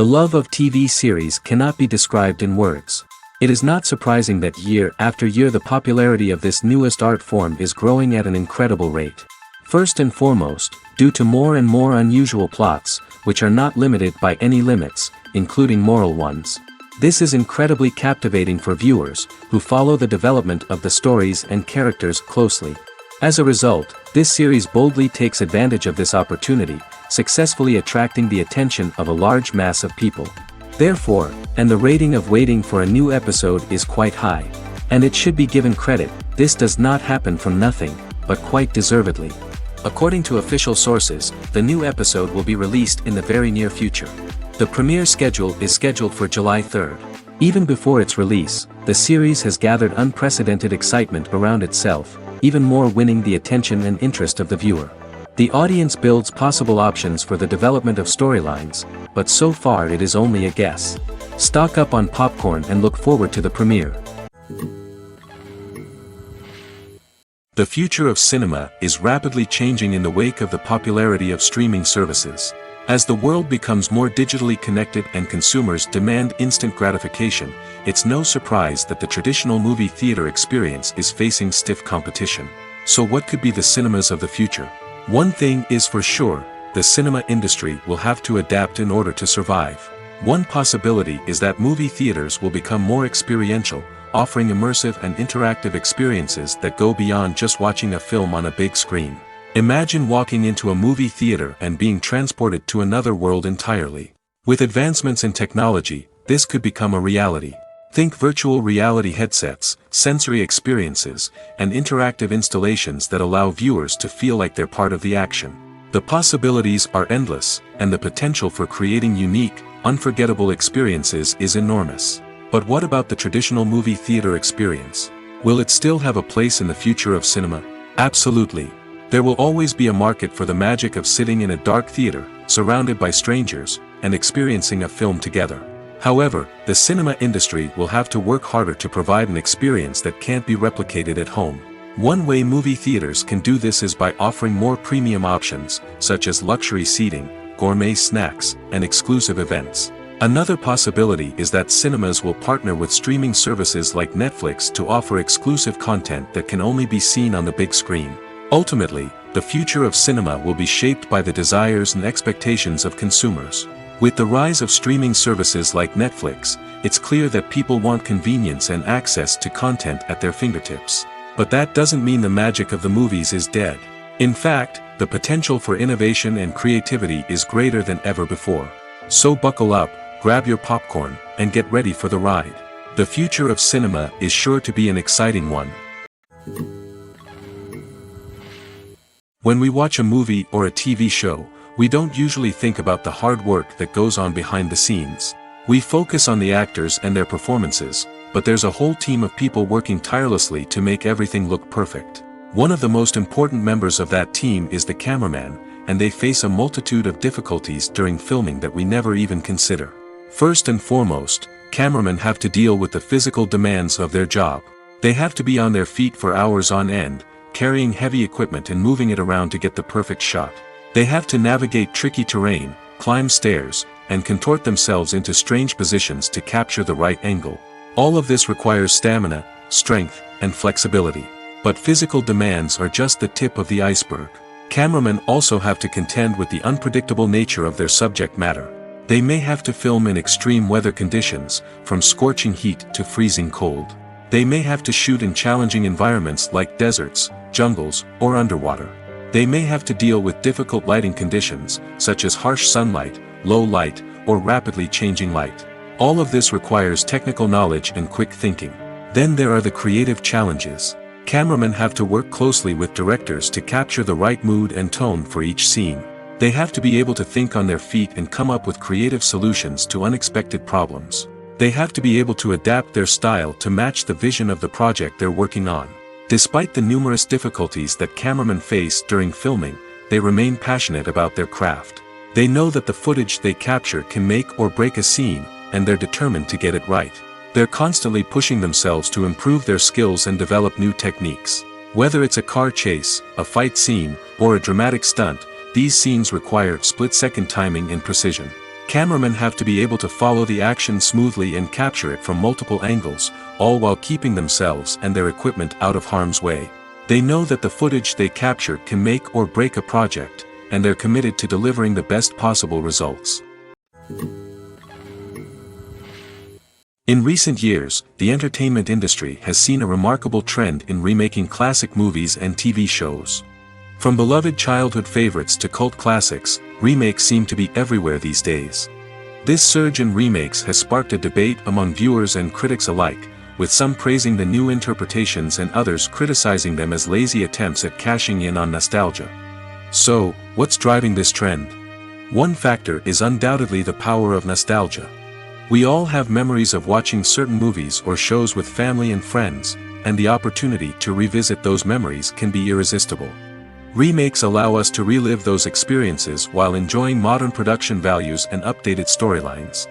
The love of TV series cannot be described in words. It is not surprising that year after year the popularity of this newest art form is growing at an incredible rate. First and foremost, due to more and more unusual plots, which are not limited by any limits, including moral ones. This is incredibly captivating for viewers, who follow the development of the stories and characters closely. As a result, this series boldly takes advantage of this opportunity, successfully attracting the attention of a large mass of people. Therefore, and the rating of waiting for a new episode is quite high. And it should be given credit, this does not happen from nothing, but quite deservedly. According to official sources, the new episode will be released in the very near future. The premiere schedule is scheduled for July 3rd. Even before its release, the series has gathered unprecedented excitement around itself, even more winning the attention and interest of the viewer. The audience builds possible options for the development of storylines, but so far it is only a guess. Stock up on popcorn and look forward to the premiere. The future of cinema is rapidly changing in the wake of the popularity of streaming services. As the world becomes more digitally connected and consumers demand instant gratification, it's no surprise that the traditional movie theater experience is facing stiff competition. So what could be the cinemas of the future? One thing is for sure, the cinema industry will have to adapt in order to survive. One possibility is that movie theaters will become more experiential, offering immersive and interactive experiences that go beyond just watching a film on a big screen. Imagine walking into a movie theater and being transported to another world entirely. With advancements in technology, this could become a reality. Think virtual reality headsets, sensory experiences, and interactive installations that allow viewers to feel like they're part of the action. The possibilities are endless, and the potential for creating unique, unforgettable experiences is enormous. But what about the traditional movie theater experience? Will it still have a place in the future of cinema? Absolutely. There will always be a market for the magic of sitting in a dark theater, surrounded by strangers, and experiencing a film together. However, the cinema industry will have to work harder to provide an experience that can't be replicated at home. One way movie theaters can do this is by offering more premium options, such as luxury seating, gourmet snacks, and exclusive events. Another possibility is that cinemas will partner with streaming services like Netflix to offer exclusive content that can only be seen on the big screen. Ultimately, the future of cinema will be shaped by the desires and expectations of consumers. With the rise of streaming services like Netflix, it's clear that people want convenience and access to content at their fingertips. But that doesn't mean the magic of the movies is dead. In fact, the potential for innovation and creativity is greater than ever before. So buckle up, grab your popcorn, and get ready for the ride. The future of cinema is sure to be an exciting one. When we watch a movie or a TV show, we don't usually think about the hard work that goes on behind the scenes. We focus on the actors and their performances, but there's a whole team of people working tirelessly to make everything look perfect. One of the most important members of that team is the cameraman, and they face a multitude of difficulties during filming that we never even consider. First and foremost, cameramen have to deal with the physical demands of their job. They have to be on their feet for hours on end, carrying heavy equipment and moving it around to get the perfect shot. They have to navigate tricky terrain, climb stairs, and contort themselves into strange positions to capture the right angle. All of this requires stamina, strength, and flexibility. But physical demands are just the tip of the iceberg. Cameramen also have to contend with the unpredictable nature of their subject matter. They may have to film in extreme weather conditions, from scorching heat to freezing cold. They may have to shoot in challenging environments like deserts, jungles, or underwater. They may have to deal with difficult lighting conditions, such as harsh sunlight, low light, or rapidly changing light. All of this requires technical knowledge and quick thinking. Then there are the creative challenges. Cameramen have to work closely with directors to capture the right mood and tone for each scene. They have to be able to think on their feet and come up with creative solutions to unexpected problems. They have to be able to adapt their style to match the vision of the project they're working on. Despite the numerous difficulties that cameramen face during filming, they remain passionate about their craft. They know that the footage they capture can make or break a scene, and they're determined to get it right. They're constantly pushing themselves to improve their skills and develop new techniques. Whether it's a car chase, a fight scene, or a dramatic stunt, these scenes require split-second timing and precision. Cameramen have to be able to follow the action smoothly and capture it from multiple angles, all while keeping themselves and their equipment out of harm's way. They know that the footage they capture can make or break a project, and they're committed to delivering the best possible results. In recent years, the entertainment industry has seen a remarkable trend in remaking classic movies and TV shows. From beloved childhood favorites to cult classics, remakes seem to be everywhere these days. This surge in remakes has sparked a debate among viewers and critics alike, with some praising the new interpretations and others criticizing them as lazy attempts at cashing in on nostalgia. So, what's driving this trend? One factor is undoubtedly the power of nostalgia. We all have memories of watching certain movies or shows with family and friends, and the opportunity to revisit those memories can be irresistible. Remakes allow us to relive those experiences while enjoying modern production values and updated storylines.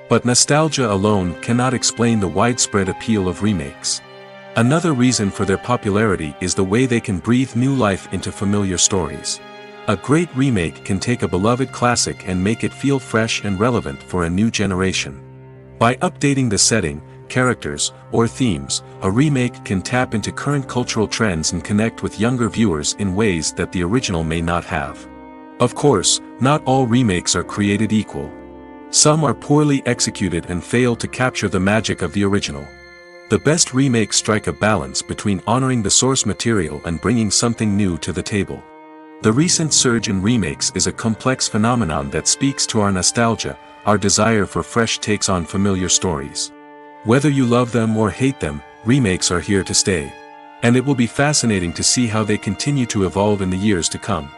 But nostalgia alone cannot explain the widespread appeal of remakes. Another reason for their popularity is the way they can breathe new life into familiar stories. A great remake can take a beloved classic and make it feel fresh and relevant for a new generation. By updating the setting, characters, or themes, a remake can tap into current cultural trends and connect with younger viewers in ways that the original may not have. Of course, not all remakes are created equal. Some are poorly executed and fail to capture the magic of the original. The best remakes strike a balance between honoring the source material and bringing something new to the table. The recent surge in remakes is a complex phenomenon that speaks to our nostalgia, our desire for fresh takes on familiar stories. Whether you love them or hate them, remakes are here to stay. And it will be fascinating to see how they continue to evolve in the years to come.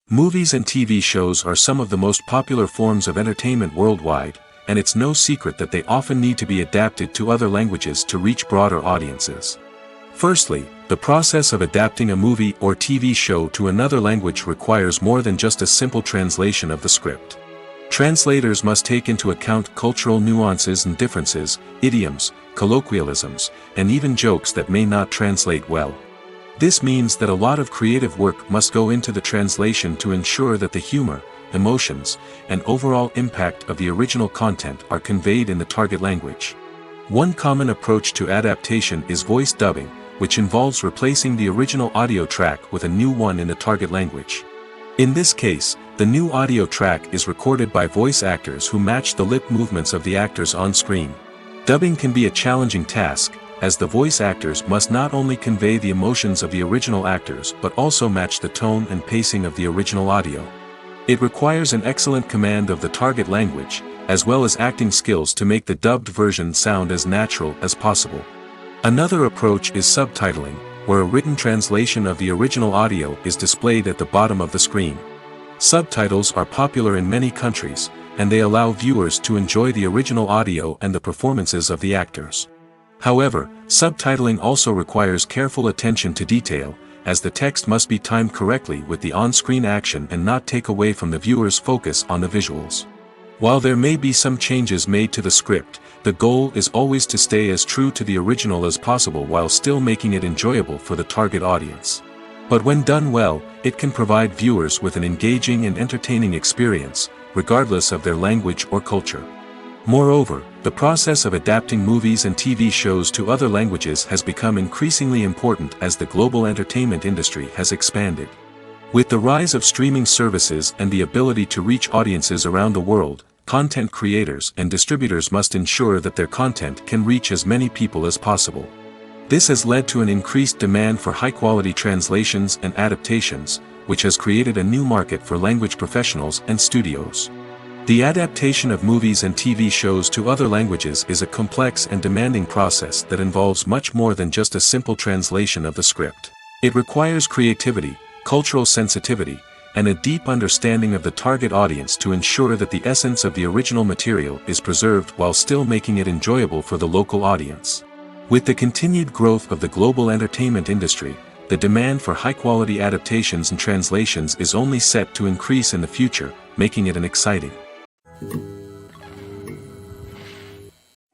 Movies and TV shows are some of the most popular forms of entertainment worldwide, and it's no secret that they often need to be adapted to other languages to reach broader audiences. Firstly, the process of adapting a movie or TV show to another language requires more than just a simple translation of the script. Translators must take into account cultural nuances and differences, idioms, colloquialisms, and even jokes that may not translate well. This means that a lot of creative work must go into the translation to ensure that the humor, emotions, and overall impact of the original content are conveyed in the target language. One common approach to adaptation is voice dubbing, which involves replacing the original audio track with a new one in the target language. In this case, the new audio track is recorded by voice actors who match the lip movements of the actors on screen. Dubbing can be a challenging task, as the voice actors must not only convey the emotions of the original actors but also match the tone and pacing of the original audio. It requires an excellent command of the target language, as well as acting skills to make the dubbed version sound as natural as possible. Another approach is subtitling, where a written translation of the original audio is displayed at the bottom of the screen. Subtitles are popular in many countries, and they allow viewers to enjoy the original audio and the performances of the actors. However, subtitling also requires careful attention to detail, as the text must be timed correctly with the on-screen action and not take away from the viewer's focus on the visuals. While there may be some changes made to the script, the goal is always to stay as true to the original as possible while still making it enjoyable for the target audience. But when done well, it can provide viewers with an engaging and entertaining experience, regardless of their language or culture. Moreover, the process of adapting movies and TV shows to other languages has become increasingly important as the global entertainment industry has expanded. With the rise of streaming services and the ability to reach audiences around the world, content creators and distributors must ensure that their content can reach as many people as possible. This has led to an increased demand for high-quality translations and adaptations, which has created a new market for language professionals and studios. The adaptation of movies and TV shows to other languages is a complex and demanding process that involves much more than just a simple translation of the script. It requires creativity, cultural sensitivity, and a deep understanding of the target audience to ensure that the essence of the original material is preserved while still making it enjoyable for the local audience. With the continued growth of the global entertainment industry, the demand for high-quality adaptations and translations is only set to increase in the future, making it an exciting.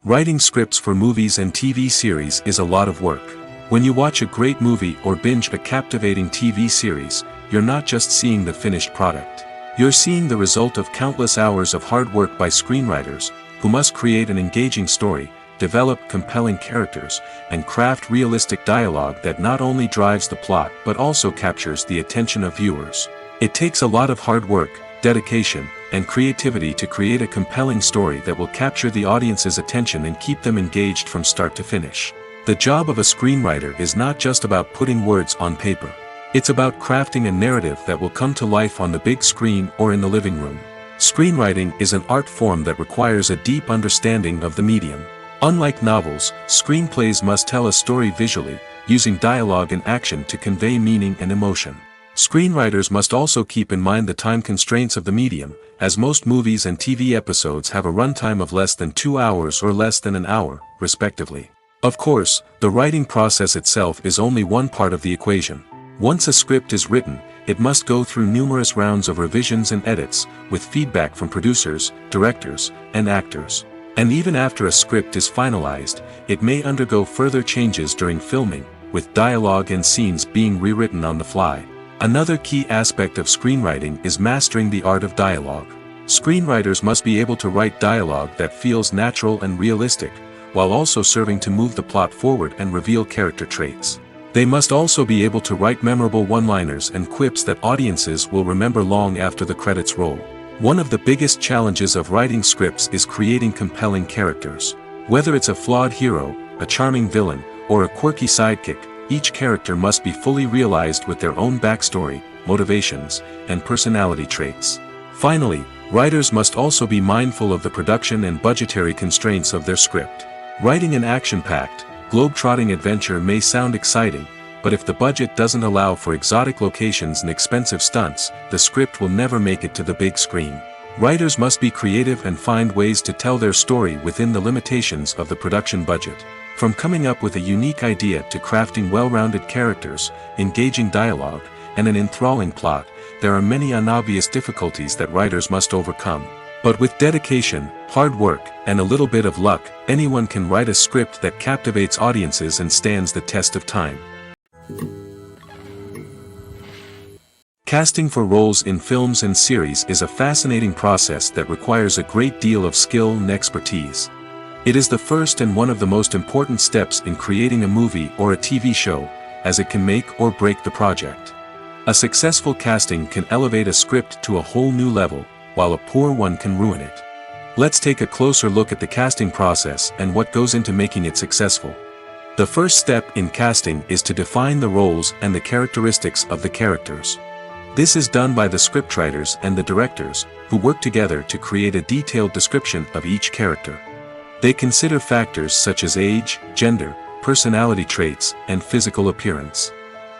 Writing scripts for movies and TV series is a lot of work. When you watch a great movie or binge a captivating TV series, you're not just seeing the finished product. You're seeing the result of countless hours of hard work by screenwriters, who must create an engaging story, develop compelling characters, and craft realistic dialogue that not only drives the plot but also captures the attention of viewers. It takes a lot of hard work, dedication, and creativity to create a compelling story that will capture the audience's attention and keep them engaged from start to finish. The job of a screenwriter is not just about putting words on paper. It's about crafting a narrative that will come to life on the big screen or in the living room. Screenwriting is an art form that requires a deep understanding of the medium. Unlike novels, screenplays must tell a story visually, using dialogue and action to convey meaning and emotion. Screenwriters must also keep in mind the time constraints of the medium, as most movies and TV episodes have a runtime of less than 2 hours or less than an hour, respectively. Of course, the writing process itself is only one part of the equation. Once a script is written, it must go through numerous rounds of revisions and edits, with feedback from producers, directors, and actors. And even after a script is finalized, it may undergo further changes during filming, with dialogue and scenes being rewritten on the fly. Another key aspect of screenwriting is mastering the art of dialogue. Screenwriters must be able to write dialogue that feels natural and realistic, while also serving to move the plot forward and reveal character traits. They must also be able to write memorable one-liners and quips that audiences will remember long after the credits roll. One of the biggest challenges of writing scripts is creating compelling characters. Whether it's a flawed hero, a charming villain, or a quirky sidekick, each character must be fully realized with their own backstory, motivations, and personality traits. Finally, writers must also be mindful of the production and budgetary constraints of their script. Writing an action-packed, globe-trotting adventure may sound exciting, but if the budget doesn't allow for exotic locations and expensive stunts, the script will never make it to the big screen. Writers must be creative and find ways to tell their story within the limitations of the production budget. From coming up with a unique idea to crafting well-rounded characters, engaging dialogue, and an enthralling plot, there are many unobvious difficulties that writers must overcome. But with dedication, hard work, and a little bit of luck, anyone can write a script that captivates audiences and stands the test of time. Casting for roles in films and series is a fascinating process that requires a great deal of skill and expertise. It is the first and one of the most important steps in creating a movie or a TV show, as it can make or break the project. A successful casting can elevate a script to a whole new level, while a poor one can ruin it. Let's take a closer look at the casting process and what goes into making it successful. The first step in casting is to define the roles and the characteristics of the characters. This is done by the scriptwriters and the directors, who work together to create a detailed description of each character. They consider factors such as age, gender, personality traits, and physical appearance.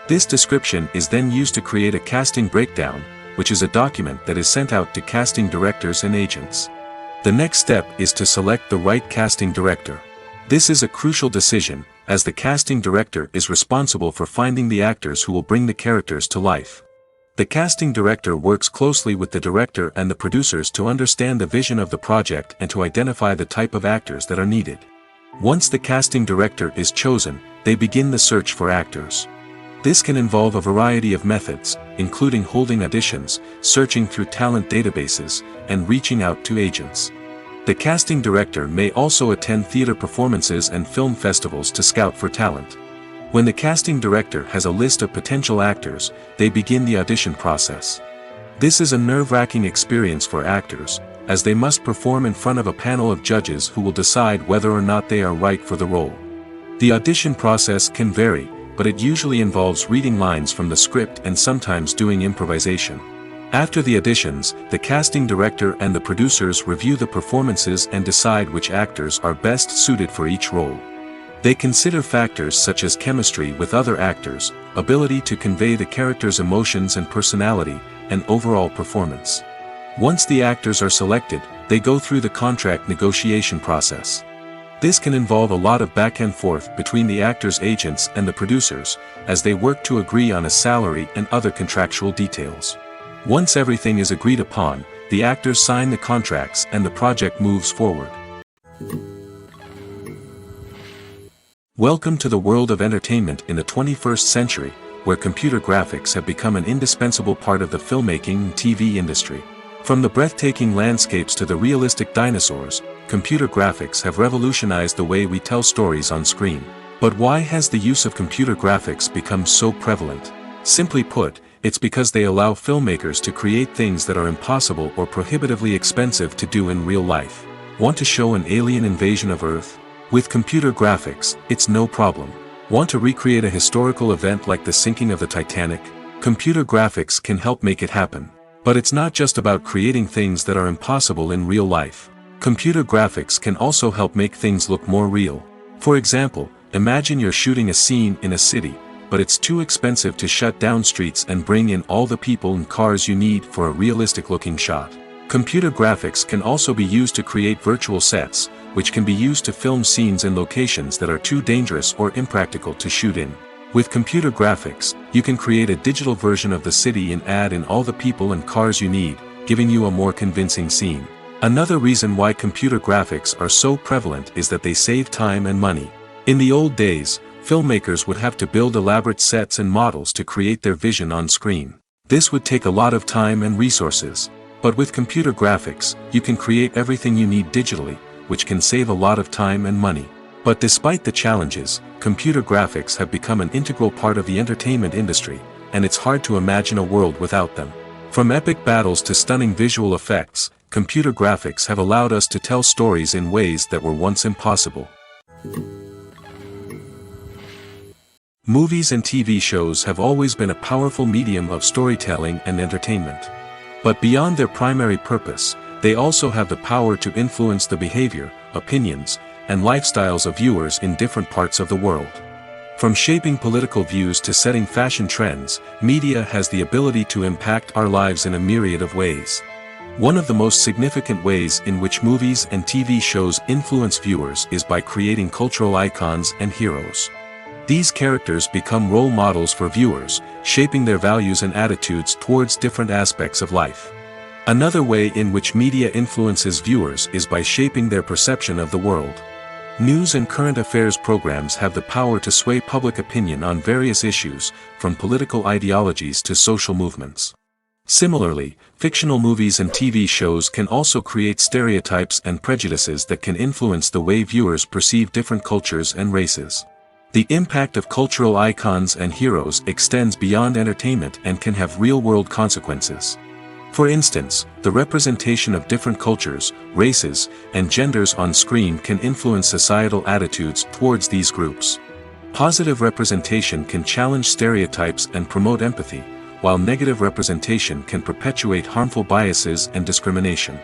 This description is then used to create a casting breakdown, which is a document that is sent out to casting directors and agents. The next step is to select the right casting director. This is a crucial decision, as the casting director is responsible for finding the actors who will bring the characters to life. The casting director works closely with the director and the producers to understand the vision of the project and to identify the type of actors that are needed. Once the casting director is chosen, they begin the search for actors. This can involve a variety of methods, including holding auditions, searching through talent databases, and reaching out to agents. The casting director may also attend theater performances and film festivals to scout for talent. When the casting director has a list of potential actors, they begin the audition process. This is a nerve-wracking experience for actors, as they must perform in front of a panel of judges who will decide whether or not they are right for the role. The audition process can vary, but it usually involves reading lines from the script and sometimes doing improvisation. After the auditions, the casting director and the producers review the performances and decide which actors are best suited for each role. They consider factors such as chemistry with other actors, ability to convey the character's emotions and personality, and overall performance. Once the actors are selected, they go through the contract negotiation process. This can involve a lot of back and forth between the actors' agents and the producers, as they work to agree on a salary and other contractual details. Once everything is agreed upon, the actors sign the contracts and the project moves forward. Welcome to the world of entertainment in the 21st century, where computer graphics have become an indispensable part of the filmmaking and TV industry. From the breathtaking landscapes to the realistic dinosaurs, computer graphics have revolutionized the way we tell stories on screen. But why has the use of computer graphics become so prevalent? Simply put, it's because they allow filmmakers to create things that are impossible or prohibitively expensive to do in real life. Want to show an alien invasion of Earth? With computer graphics, it's no problem. Want to recreate a historical event like the sinking of the Titanic? Computer graphics can help make it happen. But it's not just about creating things that are impossible in real life. Computer graphics can also help make things look more real. For example, imagine you're shooting a scene in a city, but it's too expensive to shut down streets and bring in all the people and cars you need for a realistic-looking shot. Computer graphics can also be used to create virtual sets, which can be used to film scenes in locations that are too dangerous or impractical to shoot in. With computer graphics, you can create a digital version of the city and add in all the people and cars you need, giving you a more convincing scene. Another reason why computer graphics are so prevalent is that they save time and money. In the old days, filmmakers would have to build elaborate sets and models to create their vision on screen. This would take a lot of time and resources. But with computer graphics, you can create everything you need digitally, which can save a lot of time and money. But despite the challenges, computer graphics have become an integral part of the entertainment industry, and it's hard to imagine a world without them. From epic battles to stunning visual effects, computer graphics have allowed us to tell stories in ways that were once impossible. Movies and TV shows have always been a powerful medium of storytelling and entertainment. But beyond their primary purpose, they also have the power to influence the behavior, opinions, and lifestyles of viewers in different parts of the world. From shaping political views to setting fashion trends, media has the ability to impact our lives in a myriad of ways. One of the most significant ways in which movies and TV shows influence viewers is by creating cultural icons and heroes. These characters become role models for viewers, shaping their values and attitudes towards different aspects of life. Another way in which media influences viewers is by shaping their perception of the world. News and current affairs programs have the power to sway public opinion on various issues, from political ideologies to social movements. Similarly, fictional movies and TV shows can also create stereotypes and prejudices that can influence the way viewers perceive different cultures and races. The impact of cultural icons and heroes extends beyond entertainment and can have real-world consequences. For instance, the representation of different cultures, races, and genders on screen can influence societal attitudes towards these groups. Positive representation can challenge stereotypes and promote empathy, while negative representation can perpetuate harmful biases and discrimination.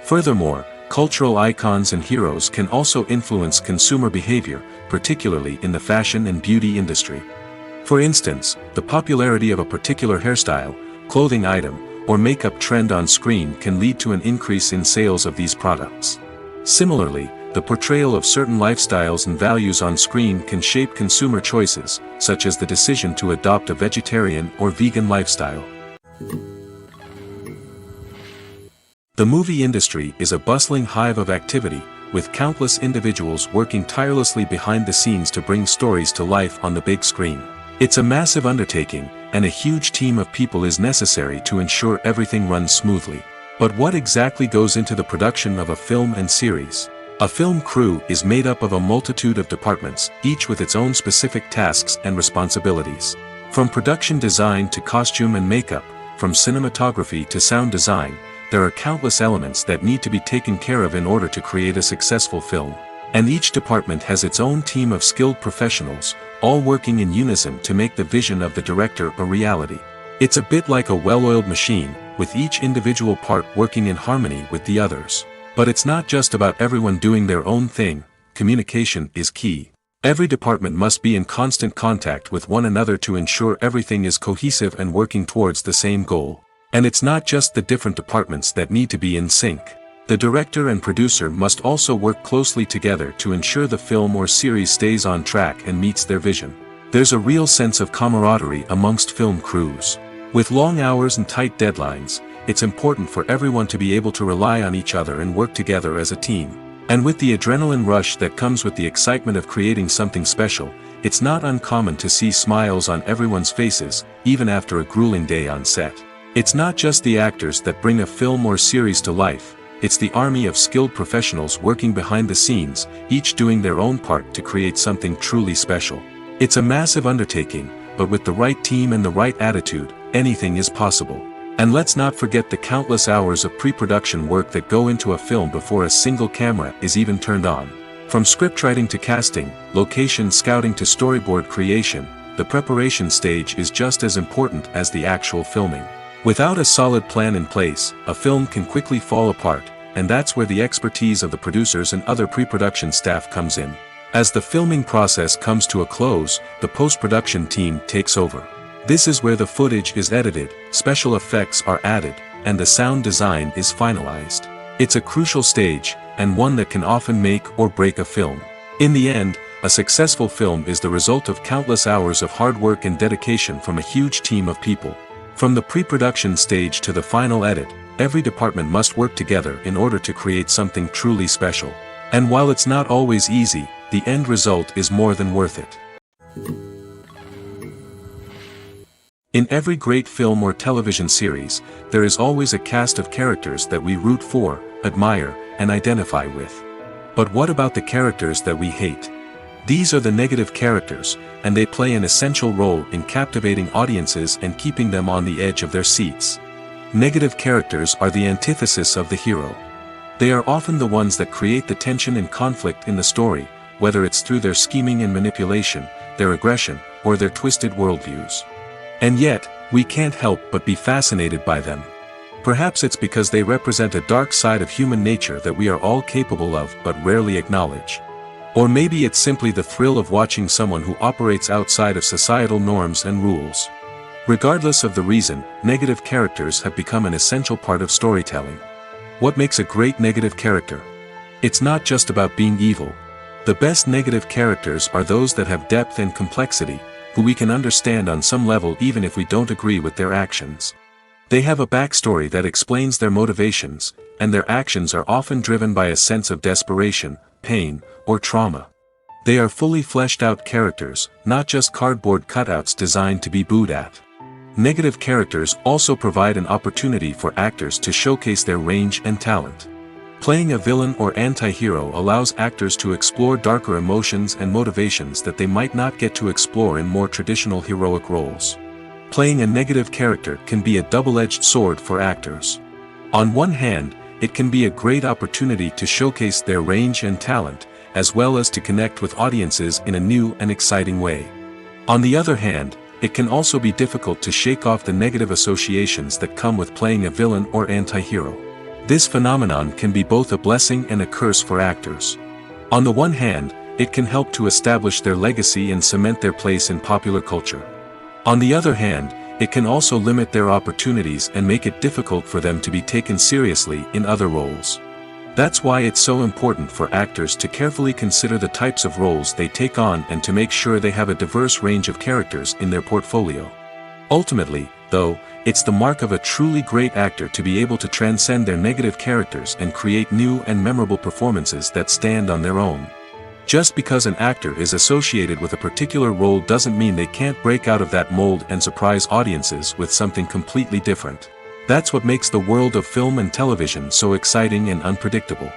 Furthermore, cultural icons and heroes can also influence consumer behavior, particularly in the fashion and beauty industry. For instance, the popularity of a particular hairstyle, clothing item, or makeup trend on screen can lead to an increase in sales of these products. Similarly, the portrayal of certain lifestyles and values on screen can shape consumer choices, such as the decision to adopt a vegetarian or vegan lifestyle. The movie industry is a bustling hive of activity, with countless individuals working tirelessly behind the scenes to bring stories to life on the big screen. It's a massive undertaking, and a huge team of people is necessary to ensure everything runs smoothly. But what exactly goes into the production of a film and series? A film crew is made up of a multitude of departments, each with its own specific tasks and responsibilities. From production design to costume and makeup, from cinematography to sound design, there are countless elements that need to be taken care of in order to create a successful film. And each department has its own team of skilled professionals, all working in unison to make the vision of the director a reality. It's a bit like a well-oiled machine, with each individual part working in harmony with the others. But it's not just about everyone doing their own thing. Communication is key. Every department must be in constant contact with one another to ensure everything is cohesive and working towards the same goal. And it's not just the different departments that need to be in sync. The director and producer must also work closely together to ensure the film or series stays on track and meets their vision. There's a real sense of camaraderie amongst film crews. With long hours and tight deadlines, it's important for everyone to be able to rely on each other and work together as a team. And with the adrenaline rush that comes with the excitement of creating something special, it's not uncommon to see smiles on everyone's faces, even after a grueling day on set. It's not just the actors that bring a film or series to life, it's the army of skilled professionals working behind the scenes, each doing their own part to create something truly special. It's a massive undertaking, but with the right team and the right attitude, anything is possible. And let's not forget the countless hours of pre-production work that go into a film before a single camera is even turned on. From scriptwriting to casting, location scouting to storyboard creation, the preparation stage is just as important as the actual filming. Without a solid plan in place, a film can quickly fall apart, and that's where the expertise of the producers and other pre-production staff comes in. As the filming process comes to a close, the post-production team takes over. This is where the footage is edited, special effects are added, and the sound design is finalized. It's a crucial stage, and one that can often make or break a film. In the end, a successful film is the result of countless hours of hard work and dedication from a huge team of people. From the pre-production stage to the final edit, every department must work together in order to create something truly special. And while it's not always easy, the end result is more than worth it. In every great film or television series, there is always a cast of characters that we root for, admire, and identify with. But what about the characters that we hate? These are the negative characters, and they play an essential role in captivating audiences and keeping them on the edge of their seats. Negative characters are the antithesis of the hero. They are often the ones that create the tension and conflict in the story, whether it's through their scheming and manipulation, their aggression, or their twisted worldviews. And yet, we can't help but be fascinated by them. Perhaps it's because they represent a dark side of human nature that we are all capable of but rarely acknowledge. Or maybe it's simply the thrill of watching someone who operates outside of societal norms and rules. Regardless of the reason, negative characters have become an essential part of storytelling. What makes a great negative character? It's not just about being evil. The best negative characters are those that have depth and complexity, who we can understand on some level even if we don't agree with their actions. They have a backstory that explains their motivations, and their actions are often driven by a sense of desperation, pain, or trauma. They are fully fleshed out characters, not just cardboard cutouts designed to be booed at. Negative characters also provide an opportunity for actors to showcase their range and talent. Playing a villain or anti-hero allows actors to explore darker emotions and motivations that they might not get to explore in more traditional heroic roles. Playing a negative character can be a double-edged sword for actors. On one hand, it can be a great opportunity to showcase their range and talent, as well as to connect with audiences in a new and exciting way. On the other hand, it can also be difficult to shake off the negative associations that come with playing a villain or anti-hero. This phenomenon can be both a blessing and a curse for actors. On the one hand, it can help to establish their legacy and cement their place in popular culture. On the other hand, it can also limit their opportunities and make it difficult for them to be taken seriously in other roles. That's why it's so important for actors to carefully consider the types of roles they take on and to make sure they have a diverse range of characters in their portfolio. Ultimately, though, it's the mark of a truly great actor to be able to transcend their negative characters and create new and memorable performances that stand on their own. Just because an actor is associated with a particular role doesn't mean they can't break out of that mold and surprise audiences with something completely different. That's what makes the world of film and television so exciting and unpredictable.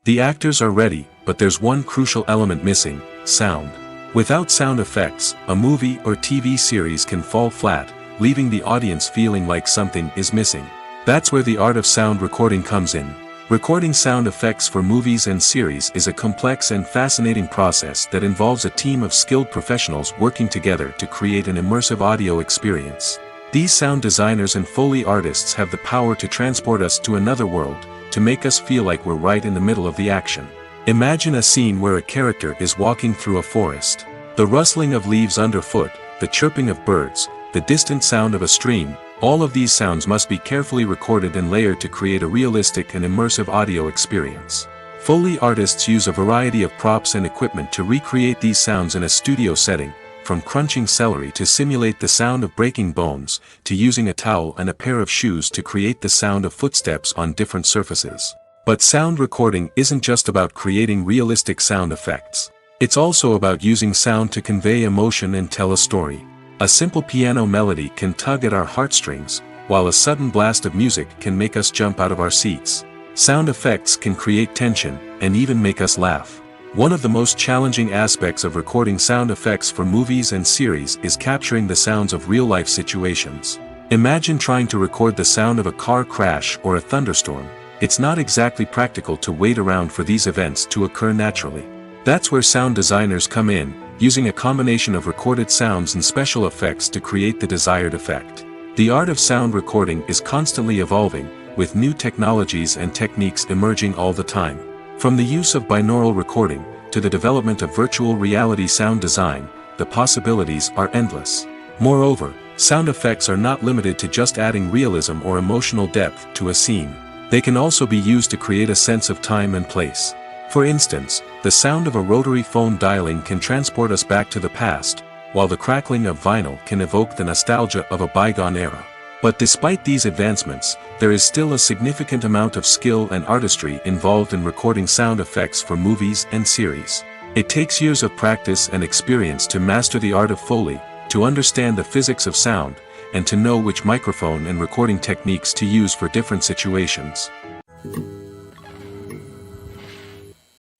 The actors are ready, but there's one crucial element missing: sound. Without sound effects, a movie or TV series can fall flat, leaving the audience feeling like something is missing. That's where the art of sound recording comes in. Recording sound effects for movies and series is a complex and fascinating process that involves a team of skilled professionals working together to create an immersive audio experience. These sound designers and Foley artists have the power to transport us to another world, to make us feel like we're right in the middle of the action. Imagine a scene where a character is walking through a forest. The rustling of leaves underfoot, the chirping of birds, the distant sound of a stream, all of these sounds must be carefully recorded and layered to create a realistic and immersive audio experience. Foley artists use a variety of props and equipment to recreate these sounds in a studio setting, from crunching celery to simulate the sound of breaking bones, to using a towel and a pair of shoes to create the sound of footsteps on different surfaces. But sound recording isn't just about creating realistic sound effects. It's also about using sound to convey emotion and tell a story. A simple piano melody can tug at our heartstrings, while a sudden blast of music can make us jump out of our seats. Sound effects can create tension, and even make us laugh. One of the most challenging aspects of recording sound effects for movies and series is capturing the sounds of real-life situations. Imagine trying to record the sound of a car crash or a thunderstorm. It's not exactly practical to wait around for these events to occur naturally. That's where sound designers come in, using a combination of recorded sounds and special effects to create the desired effect. The art of sound recording is constantly evolving, with new technologies and techniques emerging all the time. From the use of binaural recording, to the development of virtual reality sound design, the possibilities are endless. Moreover, sound effects are not limited to just adding realism or emotional depth to a scene. They can also be used to create a sense of time and place. For instance, the sound of a rotary phone dialing can transport us back to the past, while the crackling of vinyl can evoke the nostalgia of a bygone era. But despite these advancements, there is still a significant amount of skill and artistry involved in recording sound effects for movies and series. It takes years of practice and experience to master the art of Foley, to understand the physics of sound, and to know which microphone and recording techniques to use for different situations.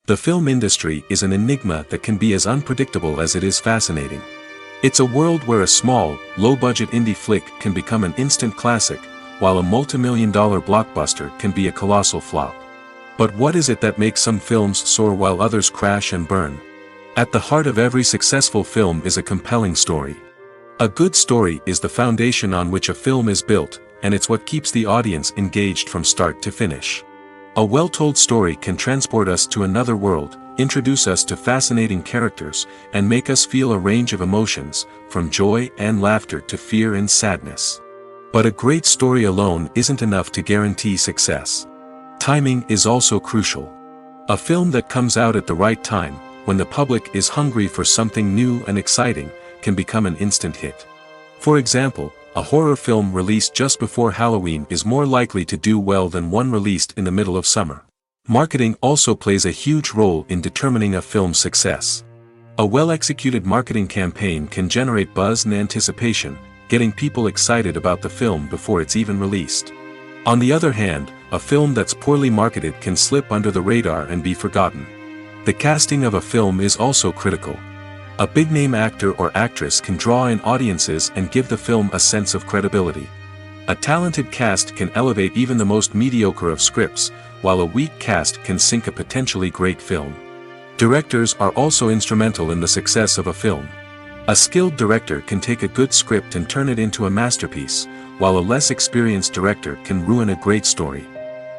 The film industry is an enigma that can be as unpredictable as it is fascinating. It's a world where a small, low-budget indie flick can become an instant classic, while a multi-million-dollar blockbuster can be a colossal flop. But what is it that makes some films soar while others crash and burn? At the heart of every successful film is a compelling story. A good story is the foundation on which a film is built, and it's what keeps the audience engaged from start to finish. A well-told story can transport us to another world, introduce us to fascinating characters, and make us feel a range of emotions, from joy and laughter to fear and sadness. But a great story alone isn't enough to guarantee success. Timing is also crucial. A film that comes out at the right time, when the public is hungry for something new and exciting, can become an instant hit. For example, a horror film released just before Halloween is more likely to do well than one released in the middle of summer. Marketing also plays a huge role in determining a film's success. A well-executed marketing campaign can generate buzz and anticipation, getting people excited about the film before it's even released. On the other hand, a film that's poorly marketed can slip under the radar and be forgotten. The casting of a film is also critical. A big-name actor or actress can draw in audiences and give the film a sense of credibility. A talented cast can elevate even the most mediocre of scripts, while a weak cast can sink a potentially great film. Directors are also instrumental in the success of a film. A skilled director can take a good script and turn it into a masterpiece, while a less experienced director can ruin a great story.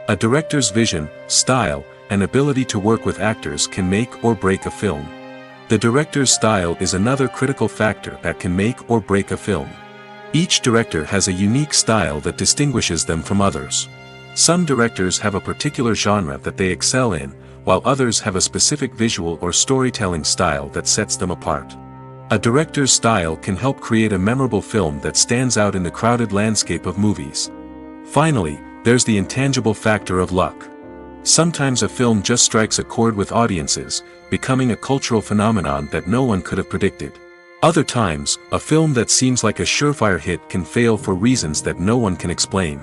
A director's vision, style, and ability to work with actors can make or break a film. The director's style is another critical factor that can make or break a film. Each director has a unique style that distinguishes them from others. Some directors have a particular genre that they excel in, while others have a specific visual or storytelling style that sets them apart. A director's style can help create a memorable film that stands out in the crowded landscape of movies. Finally, there's the intangible factor of luck. Sometimes a film just strikes a chord with audiences, becoming a cultural phenomenon that no one could have predicted. Other times, a film that seems like a surefire hit can fail for reasons that no one can explain.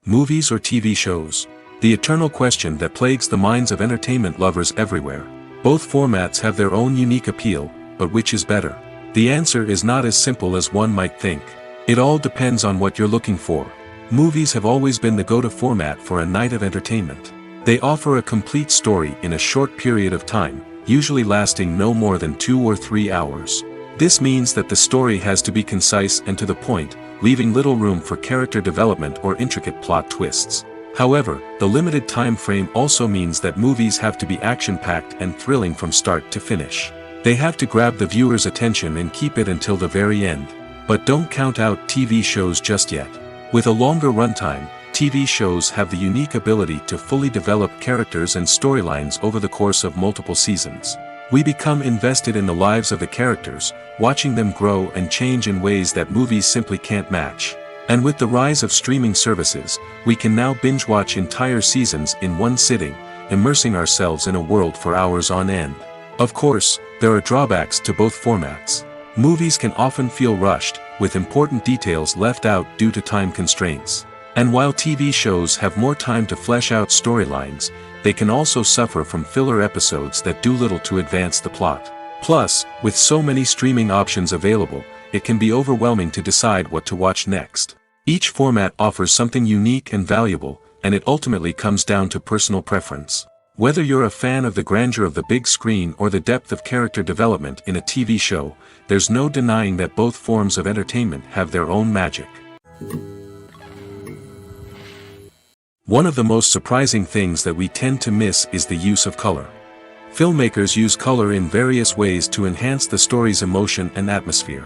Movies or TV shows? The eternal question that plagues the minds of entertainment lovers everywhere. Both formats have their own unique appeal, but which is better? The answer is not as simple as one might think. It all depends on what you're looking for. Movies have always been the go-to format for a night of entertainment. They offer a complete story in a short period of time, usually lasting no more than 2 or 3 hours. This means that the story has to be concise and to the point, leaving little room for character development or intricate plot twists. However, the limited time frame also means that movies have to be action-packed and thrilling from start to finish. They have to grab the viewer's attention and keep it until the very end. But don't count out TV shows just yet. With a longer runtime, TV shows have the unique ability to fully develop characters and storylines over the course of multiple seasons. We become invested in the lives of the characters, watching them grow and change in ways that movies simply can't match. And with the rise of streaming services, we can now binge-watch entire seasons in one sitting, immersing ourselves in a world for hours on end. Of course, there are drawbacks to both formats. Movies can often feel rushed, with important details left out due to time constraints. And while TV shows have more time to flesh out storylines, they can also suffer from filler episodes that do little to advance the plot. Plus, with so many streaming options available, it can be overwhelming to decide what to watch next. Each format offers something unique and valuable, and it ultimately comes down to personal preference. Whether you're a fan of the grandeur of the big screen or the depth of character development in a TV show, there's no denying that both forms of entertainment have their own magic. One of the most surprising things that we tend to miss is the use of color. Filmmakers use color in various ways to enhance the story's emotion and atmosphere.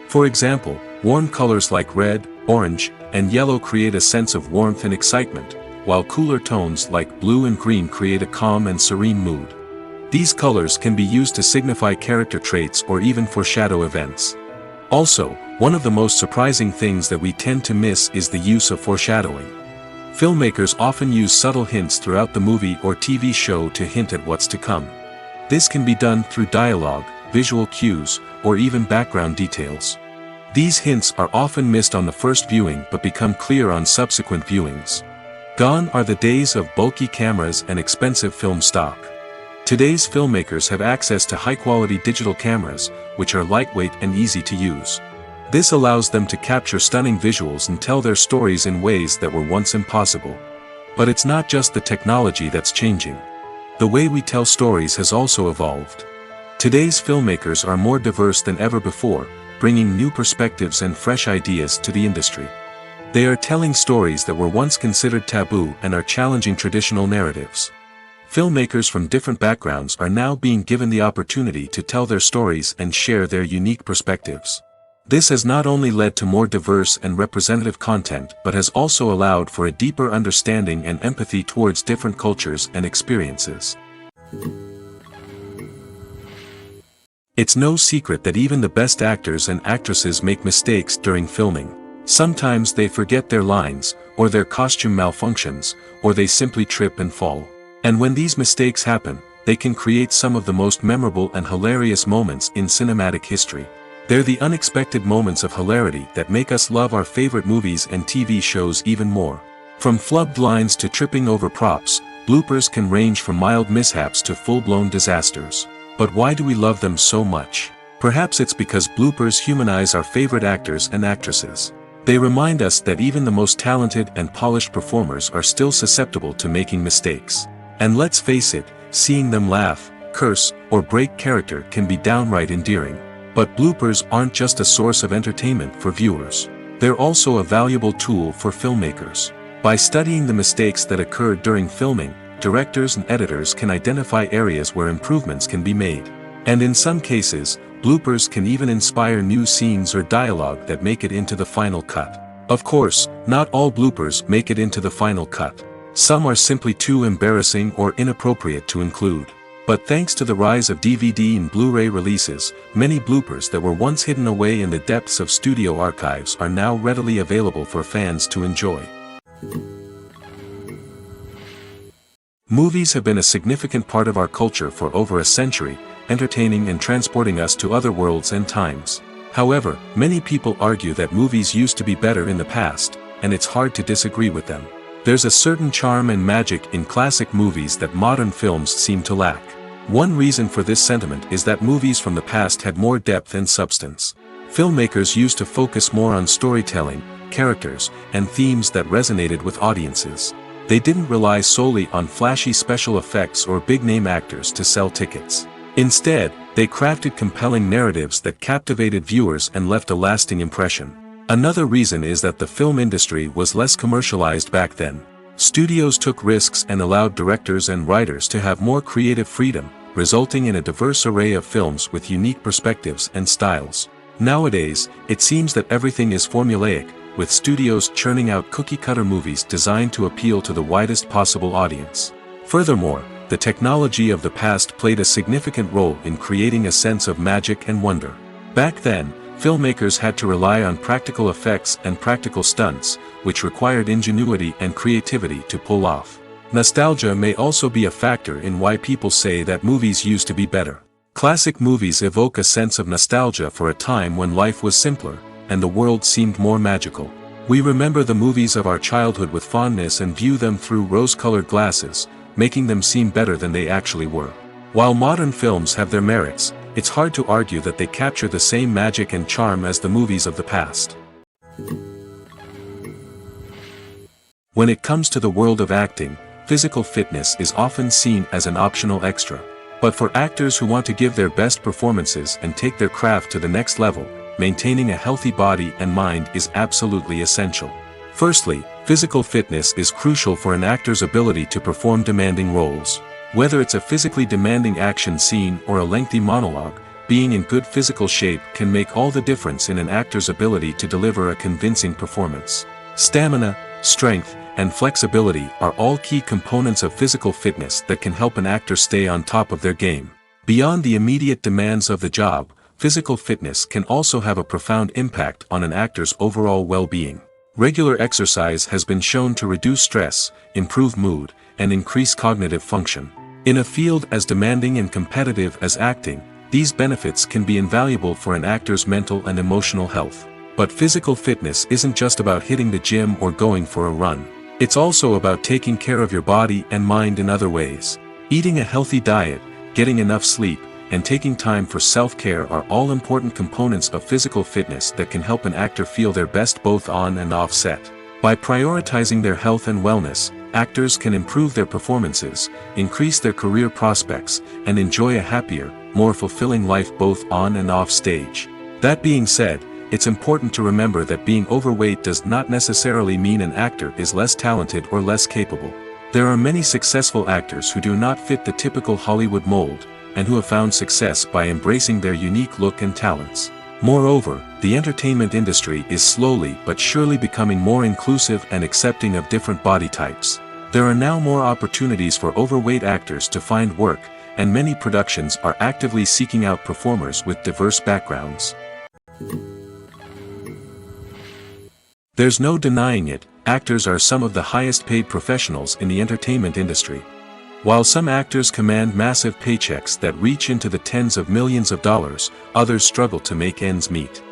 For example, warm colors like red, orange, and yellow create a sense of warmth and excitement, while cooler tones like blue and green create a calm and serene mood. These colors can be used to signify character traits or even foreshadow events. Also, one of the most surprising things that we tend to miss is the use of foreshadowing. Filmmakers often use subtle hints throughout the movie or TV show to hint at what's to come. This can be done through dialogue, visual cues, or even background details. These hints are often missed on the first viewing but become clear on subsequent viewings. Gone are the days of bulky cameras and expensive film stock. Today's filmmakers have access to high-quality digital cameras, which are lightweight and easy to use. This allows them to capture stunning visuals and tell their stories in ways that were once impossible. But it's not just the technology that's changing. The way we tell stories has also evolved. Today's filmmakers are more diverse than ever before, bringing new perspectives and fresh ideas to the industry. They are telling stories that were once considered taboo and are challenging traditional narratives. Filmmakers from different backgrounds are now being given the opportunity to tell their stories and share their unique perspectives. This has not only led to more diverse and representative content but has also allowed for a deeper understanding and empathy towards different cultures and experiences. It's no secret that even the best actors and actresses make mistakes during filming. Sometimes they forget their lines, or their costume malfunctions, or they simply trip and fall. And when these mistakes happen, they can create some of the most memorable and hilarious moments in cinematic history. They're the unexpected moments of hilarity that make us love our favorite movies and TV shows even more. From flubbed lines to tripping over props, bloopers can range from mild mishaps to full-blown disasters. But why do we love them so much? Perhaps it's because bloopers humanize our favorite actors and actresses. They remind us that even the most talented and polished performers are still susceptible to making mistakes. And let's face it, seeing them laugh, curse, or break character can be downright endearing. But bloopers aren't just a source of entertainment for viewers. They're also a valuable tool for filmmakers. By studying the mistakes that occurred during filming, directors and editors can identify areas where improvements can be made. And in some cases, bloopers can even inspire new scenes or dialogue that make it into the final cut. Of course, not all bloopers make it into the final cut. Some are simply too embarrassing or inappropriate to include. But thanks to the rise of DVD and Blu-ray releases, many bloopers that were once hidden away in the depths of studio archives are now readily available for fans to enjoy. Movies have been a significant part of our culture for over a century, entertaining and transporting us to other worlds and times. However, many people argue that movies used to be better in the past, and it's hard to disagree with them. There's a certain charm and magic in classic movies that modern films seem to lack. One reason for this sentiment is that movies from the past had more depth and substance. Filmmakers used to focus more on storytelling, characters, and themes that resonated with audiences. They didn't rely solely on flashy special effects or big-name actors to sell tickets. Instead, they crafted compelling narratives that captivated viewers and left a lasting impression. Another reason is that the film industry was less commercialized back then. Studios took risks and allowed directors and writers to have more creative freedom, resulting in a diverse array of films with unique perspectives and styles. Nowadays, it seems that everything is formulaic, with studios churning out cookie-cutter movies designed to appeal to the widest possible audience. Furthermore, the technology of the past played a significant role in creating a sense of magic and wonder. Back then, filmmakers had to rely on practical effects and practical stunts, which required ingenuity and creativity to pull off. Nostalgia may also be a factor in why people say that movies used to be better. Classic movies evoke a sense of nostalgia for a time when life was simpler, and the world seemed more magical. We remember the movies of our childhood with fondness and view them through rose-colored glasses, making them seem better than they actually were. While modern films have their merits, it's hard to argue that they capture the same magic and charm as the movies of the past. When it comes to the world of acting, physical fitness is often seen as an optional extra. But for actors who want to give their best performances and take their craft to the next level, maintaining a healthy body and mind is absolutely essential. Firstly, physical fitness is crucial for an actor's ability to perform demanding roles. Whether it's a physically demanding action scene or a lengthy monologue, being in good physical shape can make all the difference in an actor's ability to deliver a convincing performance. Stamina, strength, and flexibility are all key components of physical fitness that can help an actor stay on top of their game. Beyond the immediate demands of the job, physical fitness can also have a profound impact on an actor's overall well-being. Regular exercise has been shown to reduce stress, improve mood, and increase cognitive function. In a field as demanding and competitive as acting, these benefits can be invaluable for an actor's mental and emotional health. But physical fitness isn't just about hitting the gym or going for a run. It's also about taking care of your body and mind in other ways. Eating a healthy diet, getting enough sleep, and taking time for self-care are all important components of physical fitness that can help an actor feel their best both on and off set. By prioritizing their health and wellness, actors can improve their performances, increase their career prospects, and enjoy a happier, more fulfilling life both on and off stage. That being said, it's important to remember that being overweight does not necessarily mean an actor is less talented or less capable. There are many successful actors who do not fit the typical Hollywood mold, and who have found success by embracing their unique look and talents. Moreover, the entertainment industry is slowly but surely becoming more inclusive and accepting of different body types. There are now more opportunities for overweight actors to find work, and many productions are actively seeking out performers with diverse backgrounds. There's no denying it, actors are some of the highest paid professionals in the entertainment industry. While some actors command massive paychecks that reach into the tens of millions of dollars, others struggle to make ends meet.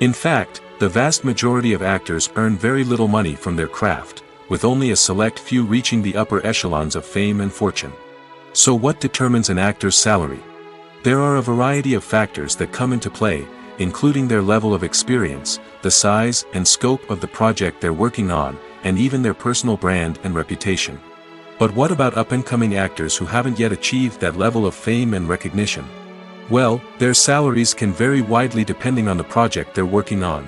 In fact, the vast majority of actors earn very little money from their craft, with only a select few reaching the upper echelons of fame and fortune. So what determines an actor's salary? There are a variety of factors that come into play, including their level of experience, the size and scope of the project they're working on, and even their personal brand and reputation. But what about up-and-coming actors who haven't yet achieved that level of fame and recognition? Well, their salaries can vary widely depending on the project they're working on.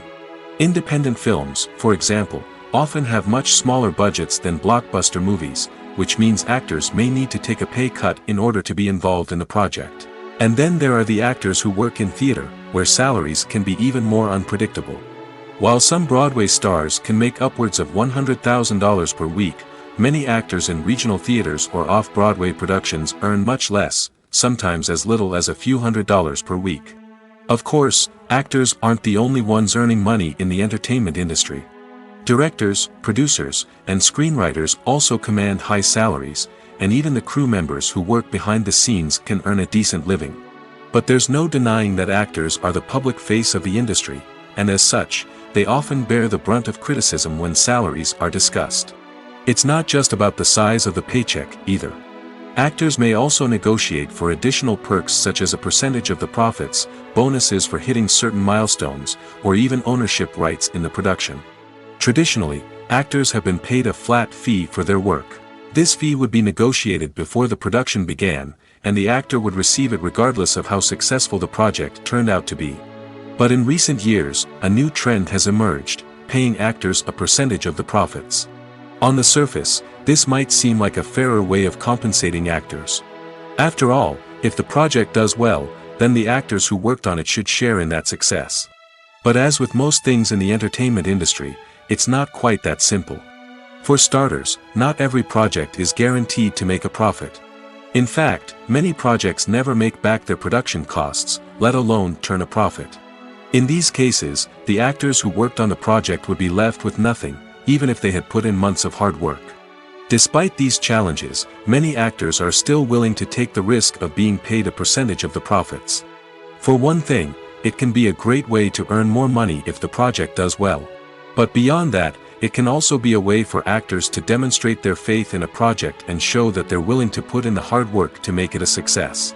Independent films, for example, often have much smaller budgets than blockbuster movies, which means actors may need to take a pay cut in order to be involved in the project. And then there are the actors who work in theater, where salaries can be even more unpredictable. While some Broadway stars can make upwards of $100,000 per week, many actors in regional theaters or off-Broadway productions earn much less, sometimes as little as a few $100s per week. Of course, actors aren't the only ones earning money in the entertainment industry. Directors, producers, and screenwriters also command high salaries, and even the crew members who work behind the scenes can earn a decent living. But there's no denying that actors are the public face of the industry, and as such, they often bear the brunt of criticism when salaries are discussed. It's not just about the size of the paycheck, either. Actors may also negotiate for additional perks such as a percentage of the profits, bonuses for hitting certain milestones, or even ownership rights in the production. Traditionally, actors have been paid a flat fee for their work. This fee would be negotiated before the production began, and the actor would receive it regardless of how successful the project turned out to be. But in recent years, a new trend has emerged, paying actors a percentage of the profits. On the surface, this might seem like a fairer way of compensating actors. After all, if the project does well, then the actors who worked on it should share in that success. But as with most things in the entertainment industry, it's not quite that simple. For starters, not every project is guaranteed to make a profit. In fact, many projects never make back their production costs, let alone turn a profit. In these cases, the actors who worked on the project would be left with nothing, even if they had put in months of hard work. Despite these challenges, many actors are still willing to take the risk of being paid a percentage of the profits. For one thing, it can be a great way to earn more money if the project does well. But beyond that, it can also be a way for actors to demonstrate their faith in a project and show that they're willing to put in the hard work to make it a success.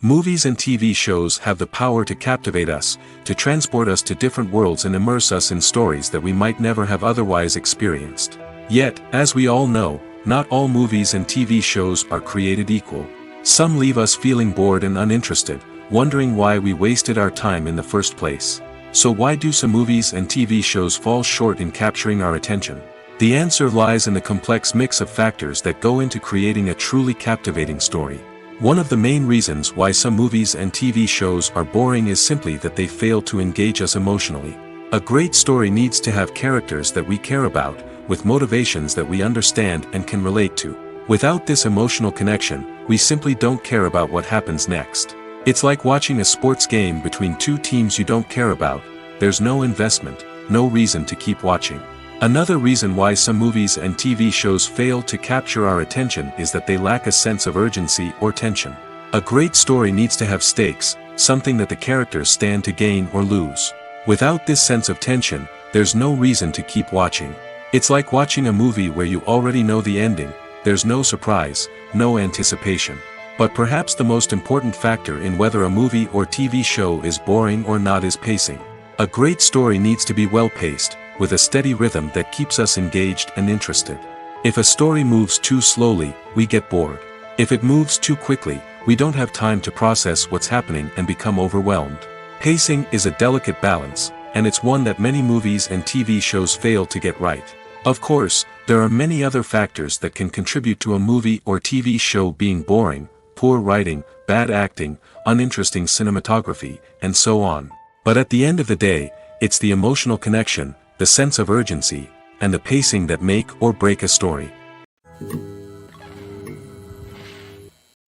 Movies and TV shows have the power to captivate us, to transport us to different worlds and immerse us in stories that we might never have otherwise experienced. Yet, as we all know, not all movies and TV shows are created equal. Some leave us feeling bored and uninterested, wondering why we wasted our time in the first place. So why do some movies and TV shows fall short in capturing our attention? The answer lies in the complex mix of factors that go into creating a truly captivating story. One of the main reasons why some movies and TV shows are boring is simply that they fail to engage us emotionally. A great story needs to have characters that we care about, with motivations that we understand and can relate to. Without this emotional connection, we simply don't care about what happens next. It's like watching a sports game between two teams you don't care about. There's no investment, no reason to keep watching. Another reason why some movies and TV shows fail to capture our attention is that they lack a sense of urgency or tension. A great story needs to have stakes, something that the characters stand to gain or lose. Without this sense of tension, there's no reason to keep watching. It's like watching a movie where you already know the ending. There's no surprise, no anticipation. But perhaps the most important factor in whether a movie or TV show is boring or not is pacing. A great story needs to be well-paced, with a steady rhythm that keeps us engaged and interested. If a story moves too slowly, we get bored. If it moves too quickly, we don't have time to process what's happening and become overwhelmed. Pacing is a delicate balance, and it's one that many movies and TV shows fail to get right. Of course, there are many other factors that can contribute to a movie or TV show being boring: poor writing, bad acting, uninteresting cinematography, and so on. But at the end of the day, it's the emotional connection, the sense of urgency, and the pacing that make or break a story.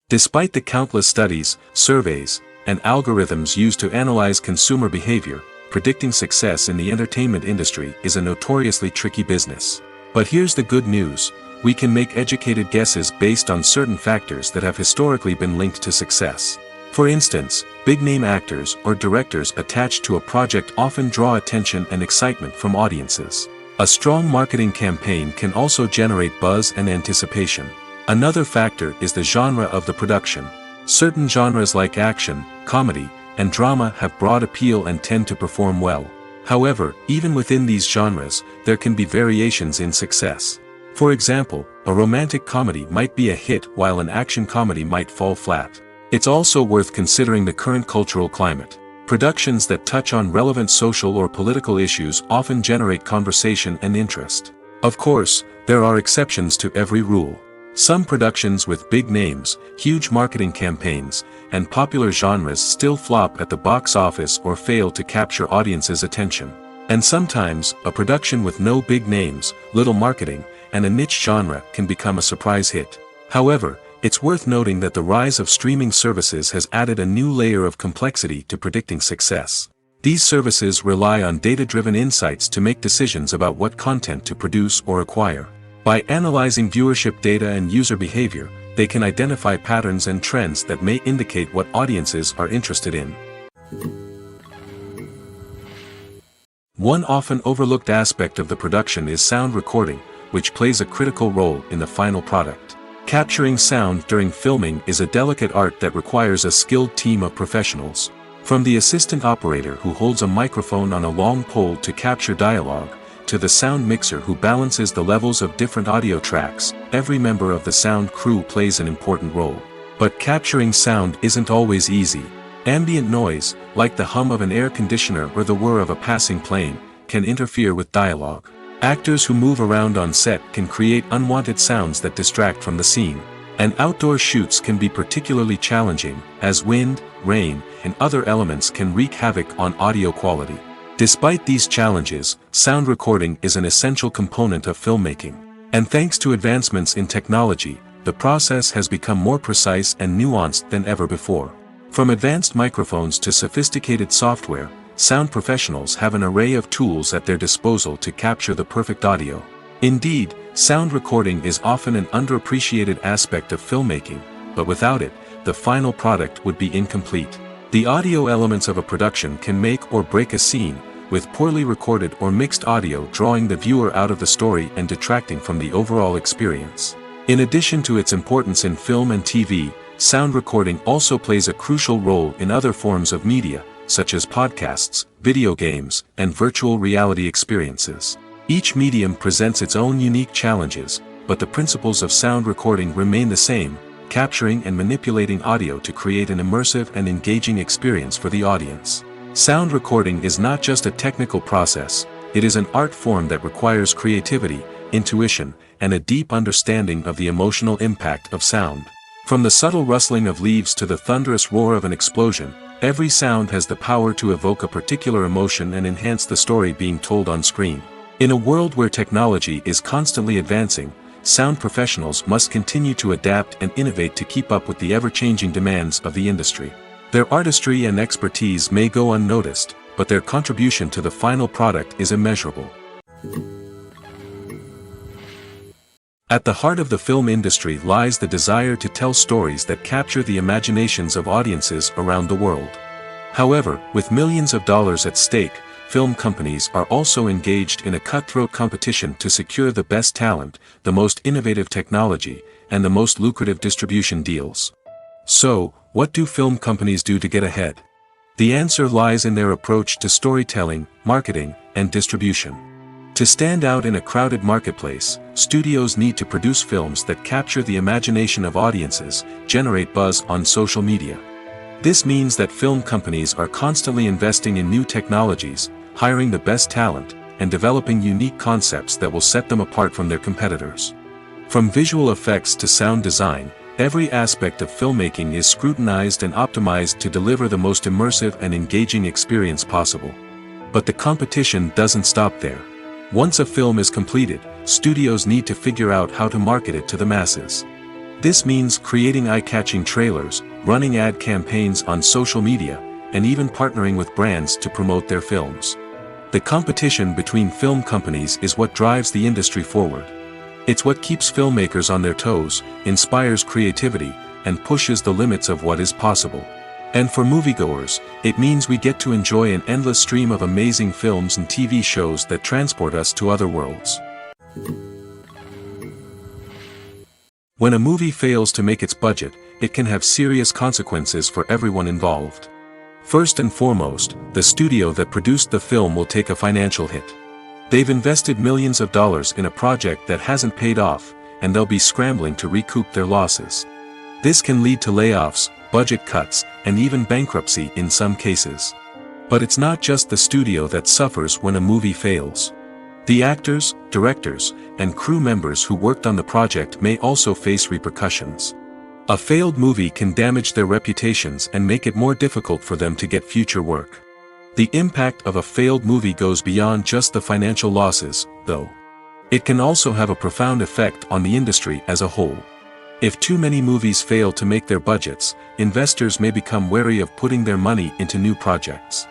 Despite the countless studies, surveys, and algorithms used to analyze consumer behavior, predicting success in the entertainment industry is a notoriously tricky business. But here's the good news: we can make educated guesses based on certain factors that have historically been linked to success. For instance, big-name actors or directors attached to a project often draw attention and excitement from audiences. A strong marketing campaign can also generate buzz and anticipation. Another factor is the genre of the production. Certain genres like action, comedy, and drama have broad appeal and tend to perform well. However, even within these genres, there can be variations in success. For example, a romantic comedy might be a hit while an action comedy might fall flat. It's also worth considering the current cultural climate. Productions that touch on relevant social or political issues often generate conversation and interest. Of course, there are exceptions to every rule. Some productions with big names, huge marketing campaigns, and popular genres still flop at the box office or fail to capture audiences' attention. And sometimes, a production with no big names, little marketing, and a niche genre can become a surprise hit. However, it's worth noting that the rise of streaming services has added a new layer of complexity to predicting success. These services rely on data-driven insights to make decisions about what content to produce or acquire. By analyzing viewership data and user behavior, they can identify patterns and trends that may indicate what audiences are interested in. One often overlooked aspect of the production is sound recording, which plays a critical role in the final product. Capturing sound during filming is a delicate art that requires a skilled team of professionals. From the assistant operator who holds a microphone on a long pole to capture dialogue, to the sound mixer who balances the levels of different audio tracks, every member of the sound crew plays an important role. But capturing sound isn't always easy. Ambient noise, like the hum of an air conditioner or the whir of a passing plane, can interfere with dialogue. Actors who move around on set can create unwanted sounds that distract from the scene. And outdoor shoots can be particularly challenging, as wind, rain, and other elements can wreak havoc on audio quality. Despite these challenges, sound recording is an essential component of filmmaking. And thanks to advancements in technology, the process has become more precise and nuanced than ever before. From advanced microphones to sophisticated software, sound professionals have an array of tools at their disposal to capture the perfect audio. Indeed, sound recording is often an underappreciated aspect of filmmaking, but without it, the final product would be incomplete. The audio elements of a production can make or break a scene, with poorly recorded or mixed audio drawing the viewer out of the story and detracting from the overall experience. In addition to its importance in film and TV, sound recording also plays a crucial role in other forms of media, such as podcasts, video games, and virtual reality experiences. Each medium presents its own unique challenges, but the principles of sound recording remain the same, capturing and manipulating audio to create an immersive and engaging experience for the audience. Sound recording is not just a technical process, it is an art form that requires creativity, intuition, and a deep understanding of the emotional impact of sound. From the subtle rustling of leaves to the thunderous roar of an explosion, every sound has the power to evoke a particular emotion and enhance the story being told on screen. In a world where technology is constantly advancing, sound professionals must continue to adapt and innovate to keep up with the ever-changing demands of the industry. Their artistry and expertise may go unnoticed, but their contribution to the final product is immeasurable. At the heart of the film industry lies the desire to tell stories that capture the imaginations of audiences around the world. However, with millions of dollars at stake, film companies are also engaged in a cutthroat competition to secure the best talent, the most innovative technology, and the most lucrative distribution deals. So, what do film companies do to get ahead? The answer lies in their approach to storytelling, marketing, and distribution. To stand out in a crowded marketplace, studios need to produce films that capture the imagination of audiences, generate buzz on social media. This means that film companies are constantly investing in new technologies, hiring the best talent, and developing unique concepts that will set them apart from their competitors. From visual effects to sound design, every aspect of filmmaking is scrutinized and optimized to deliver the most immersive and engaging experience possible. But the competition doesn't stop there. Once a film is completed, studios need to figure out how to market it to the masses. This means creating eye-catching trailers, running ad campaigns on social media, and even partnering with brands to promote their films. The competition between film companies is what drives the industry forward. It's what keeps filmmakers on their toes, inspires creativity, and pushes the limits of what is possible. And for moviegoers, it means we get to enjoy an endless stream of amazing films and TV shows that transport us to other worlds. When a movie fails to make its budget, it can have serious consequences for everyone involved. First and foremost, the studio that produced the film will take a financial hit. They've invested millions of dollars in a project that hasn't paid off, and they'll be scrambling to recoup their losses. This can lead to layoffs, budget cuts, and even bankruptcy in some cases. But it's not just the studio that suffers when a movie fails. The actors, directors, and crew members who worked on the project may also face repercussions. A failed movie can damage their reputations and make it more difficult for them to get future work. The impact of a failed movie goes beyond just the financial losses, though. It can also have a profound effect on the industry as a whole. If too many movies fail to make their budgets, investors may become wary of putting their money into new projects.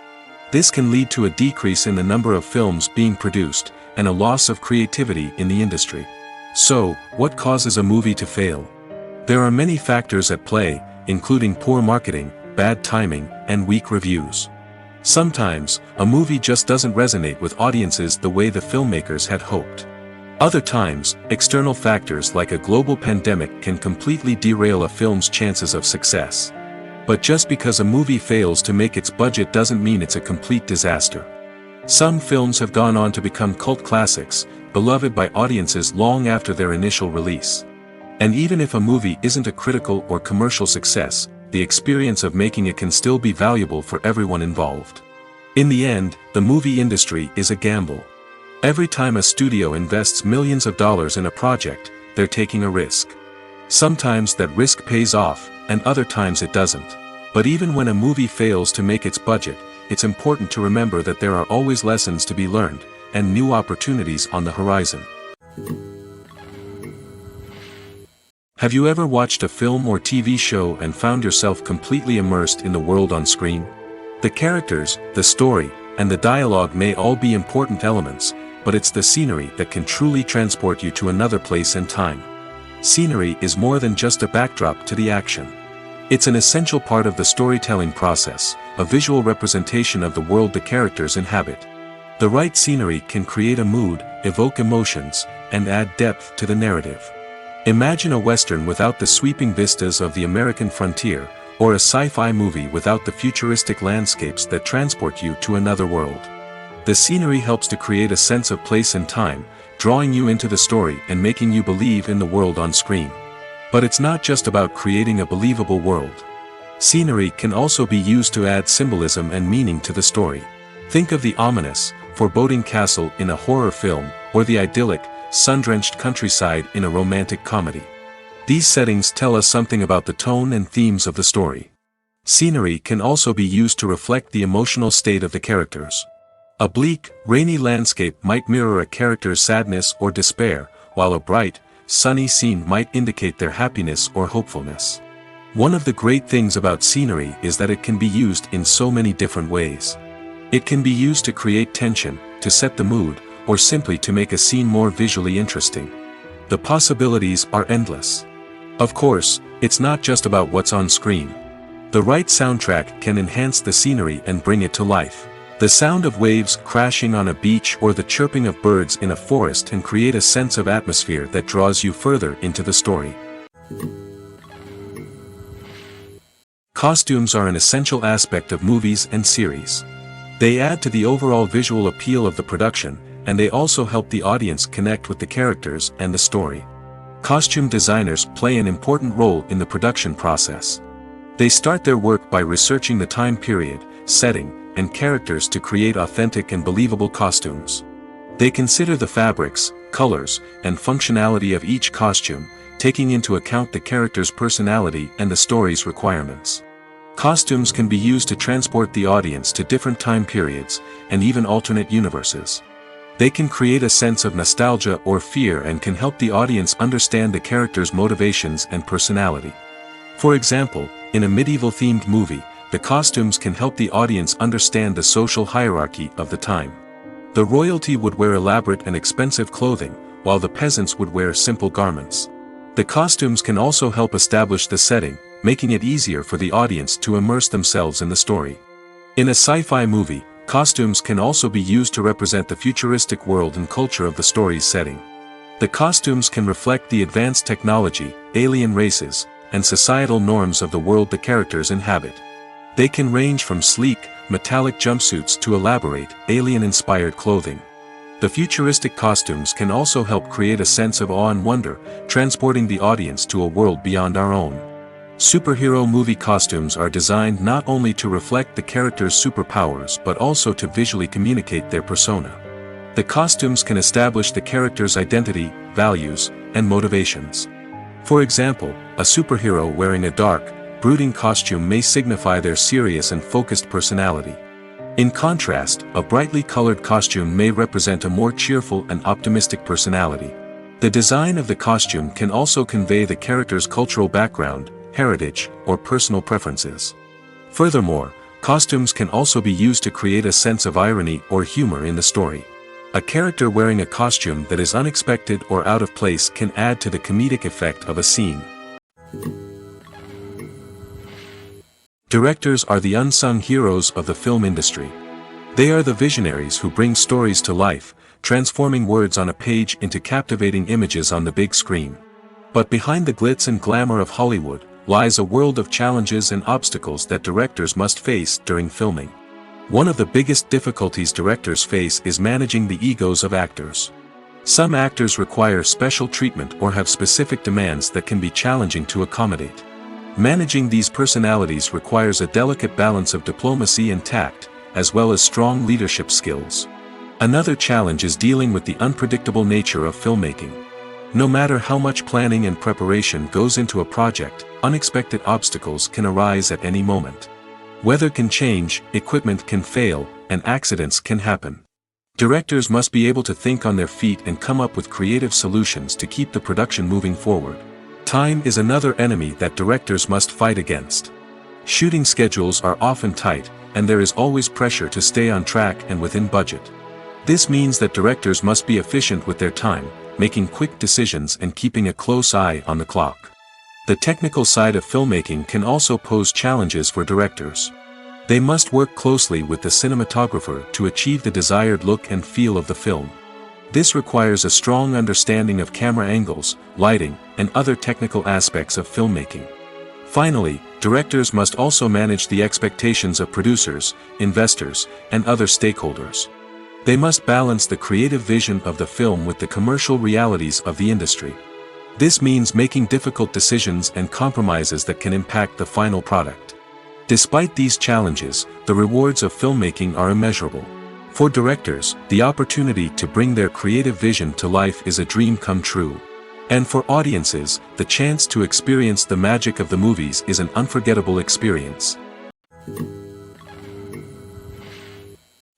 This can lead to a decrease in the number of films being produced, and a loss of creativity in the industry. So, what causes a movie to fail? There are many factors at play, including poor marketing, bad timing, and weak reviews. Sometimes, a movie just doesn't resonate with audiences the way the filmmakers had hoped. Other times, external factors like a global pandemic can completely derail a film's chances of success. But just because a movie fails to make its budget doesn't mean it's a complete disaster. Some films have gone on to become cult classics, beloved by audiences long after their initial release. And even if a movie isn't a critical or commercial success, the experience of making it can still be valuable for everyone involved. In the end, the movie industry is a gamble. Every time a studio invests millions of dollars in a project, they're taking a risk. Sometimes that risk pays off, and other times it doesn't. But even when a movie fails to make its budget, it's important to remember that there are always lessons to be learned, and new opportunities on the horizon. Have you ever watched a film or TV show and found yourself completely immersed in the world on screen? The characters, the story, and the dialogue may all be important elements, but it's the scenery that can truly transport you to another place and time. Scenery is more than just a backdrop to the action. It's an essential part of the storytelling process, a visual representation of the world the characters inhabit. The right scenery can create a mood, evoke emotions, and add depth to the narrative. Imagine a Western without the sweeping vistas of the American frontier, or a sci-fi movie without the futuristic landscapes that transport you to another world. The scenery helps to create a sense of place and time, drawing you into the story and making you believe in the world on screen. But it's not just about creating a believable world. Scenery can also be used to add symbolism and meaning to the story. Think of the ominous, foreboding castle in a horror film, or the idyllic, sun-drenched countryside in a romantic comedy. These settings tell us something about the tone and themes of the story. Scenery can also be used to reflect the emotional state of the characters. A bleak, rainy landscape might mirror a character's sadness or despair, while a bright, sunny scene might indicate their happiness or hopefulness. One of the great things about scenery is that it can be used in so many different ways. It can be used to create tension, to set the mood, or simply to make a scene more visually interesting. The possibilities are endless. Of course, it's not just about what's on screen. The right soundtrack can enhance the scenery and bring it to life. The sound of waves crashing on a beach or the chirping of birds in a forest can create a sense of atmosphere that draws you further into the story. Costumes are an essential aspect of movies and series. They add to the overall visual appeal of the production, and they also help the audience connect with the characters and the story. Costume designers play an important role in the production process. They start their work by researching the time period, setting, and characters to create authentic and believable costumes. They consider the fabrics, colors, and functionality of each costume, taking into account the character's personality and the story's requirements. Costumes can be used to transport the audience to different time periods, and even alternate universes. They can create a sense of nostalgia or fear and can help the audience understand the character's motivations and personality. For example, in a medieval-themed movie, the costumes can help the audience understand the social hierarchy of the time. The royalty would wear elaborate and expensive clothing, while the peasants would wear simple garments. The costumes can also help establish the setting, making it easier for the audience to immerse themselves in the story. In a sci-fi movie, costumes can also be used to represent the futuristic world and culture of the story's setting. The costumes can reflect the advanced technology, alien races, and societal norms of the world the characters inhabit. They can range from sleek, metallic jumpsuits to elaborate, alien-inspired clothing. The futuristic costumes can also help create a sense of awe and wonder, transporting the audience to a world beyond our own. Superhero movie costumes are designed not only to reflect the character's superpowers but also to visually communicate their persona. The costumes can establish the character's identity, values, and motivations. For example, a superhero wearing a dark, brooding costume may signify their serious and focused personality. In contrast, a brightly colored costume may represent a more cheerful and optimistic personality. The design of the costume can also convey the character's cultural background, heritage, or personal preferences. Furthermore, costumes can also be used to create a sense of irony or humor in the story. A character wearing a costume that is unexpected or out of place can add to the comedic effect of a scene. Directors are the unsung heroes of the film industry. They are the visionaries who bring stories to life, transforming words on a page into captivating images on the big screen. But behind the glitz and glamour of Hollywood lies a world of challenges and obstacles that directors must face during filming. One of the biggest difficulties directors face is managing the egos of actors. Some actors require special treatment or have specific demands that can be challenging to accommodate. Managing these personalities requires a delicate balance of diplomacy and tact, as well as strong leadership skills. Another challenge is dealing with the unpredictable nature of filmmaking. No matter how much planning and preparation goes into a project, unexpected obstacles can arise at any moment. Weather can change, equipment can fail, and accidents can happen. Directors must be able to think on their feet and come up with creative solutions to keep the production moving forward. Time is another enemy that directors must fight against. Shooting schedules are often tight, and there is always pressure to stay on track and within budget. This means that directors must be efficient with their time, making quick decisions and keeping a close eye on the clock. The technical side of filmmaking can also pose challenges for directors. They must work closely with the cinematographer to achieve the desired look and feel of the film. This requires a strong understanding of camera angles, lighting, and other technical aspects of filmmaking. Finally, directors must also manage the expectations of producers, investors, and other stakeholders. They must balance the creative vision of the film with the commercial realities of the industry. This means making difficult decisions and compromises that can impact the final product. Despite these challenges, the rewards of filmmaking are immeasurable. For directors, the opportunity to bring their creative vision to life is a dream come true. And for audiences, the chance to experience the magic of the movies is an unforgettable experience.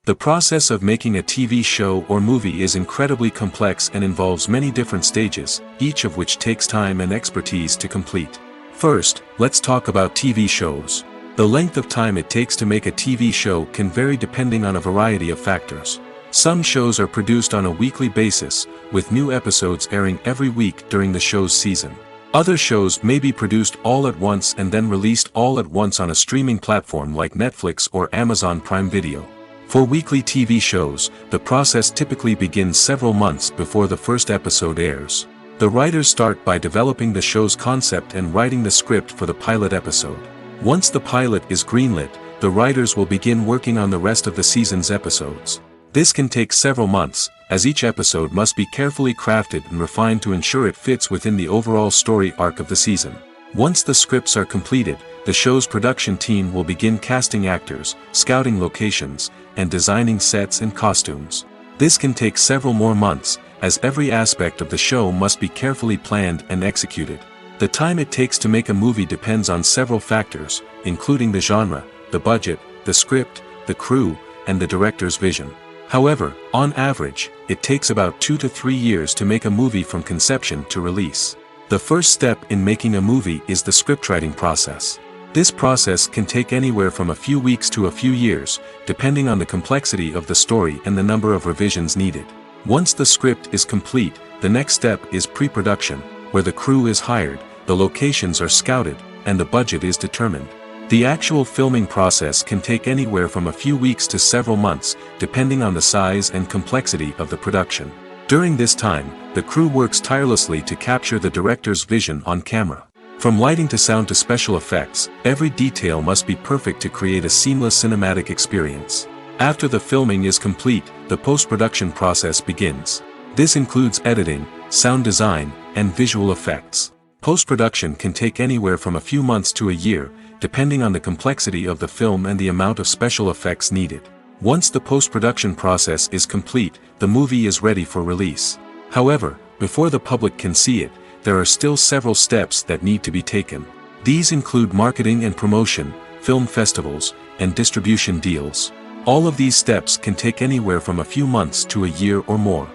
The process of making a TV show or movie is incredibly complex and involves many different stages, each of which takes time and expertise to complete. First, let's talk about TV shows. The length of time it takes to make a TV show can vary depending on a variety of factors. Some shows are produced on a weekly basis, with new episodes airing every week during the show's season. Other shows may be produced all at once and then released all at once on a streaming platform like Netflix or Amazon Prime Video. For weekly TV shows, the process typically begins several months before the first episode airs. The writers start by developing the show's concept and writing the script for the pilot episode. Once the pilot is greenlit, the writers will begin working on the rest of the season's episodes. This can take several months, as each episode must be carefully crafted and refined to ensure it fits within the overall story arc of the season. Once the scripts are completed, the show's production team will begin casting actors, scouting locations, and designing sets and costumes. This can take several more months, as every aspect of the show must be carefully planned and executed. The time it takes to make a movie depends on several factors, including the genre, the budget, the script, the crew, and the director's vision. However, on average, it takes about 2 to 3 years to make a movie from conception to release. The first step in making a movie is the scriptwriting process. This process can take anywhere from a few weeks to a few years, depending on the complexity of the story and the number of revisions needed. Once the script is complete, the next step is pre-production, where the crew is hired, the locations are scouted, and the budget is determined. The actual filming process can take anywhere from a few weeks to several months, depending on the size and complexity of the production. During this time, the crew works tirelessly to capture the director's vision on camera. From lighting to sound to special effects, every detail must be perfect to create a seamless cinematic experience. After the filming is complete, the post-production process begins. This includes editing, sound design, and visual effects. Post-production can take anywhere from a few months to a year, depending on the complexity of the film and the amount of special effects needed. Once the post-production process is complete, the movie is ready for release. However, before the public can see it, there are still several steps that need to be taken. These include marketing and promotion, film festivals, and distribution deals. All of these steps can take anywhere from a few months to a year or more.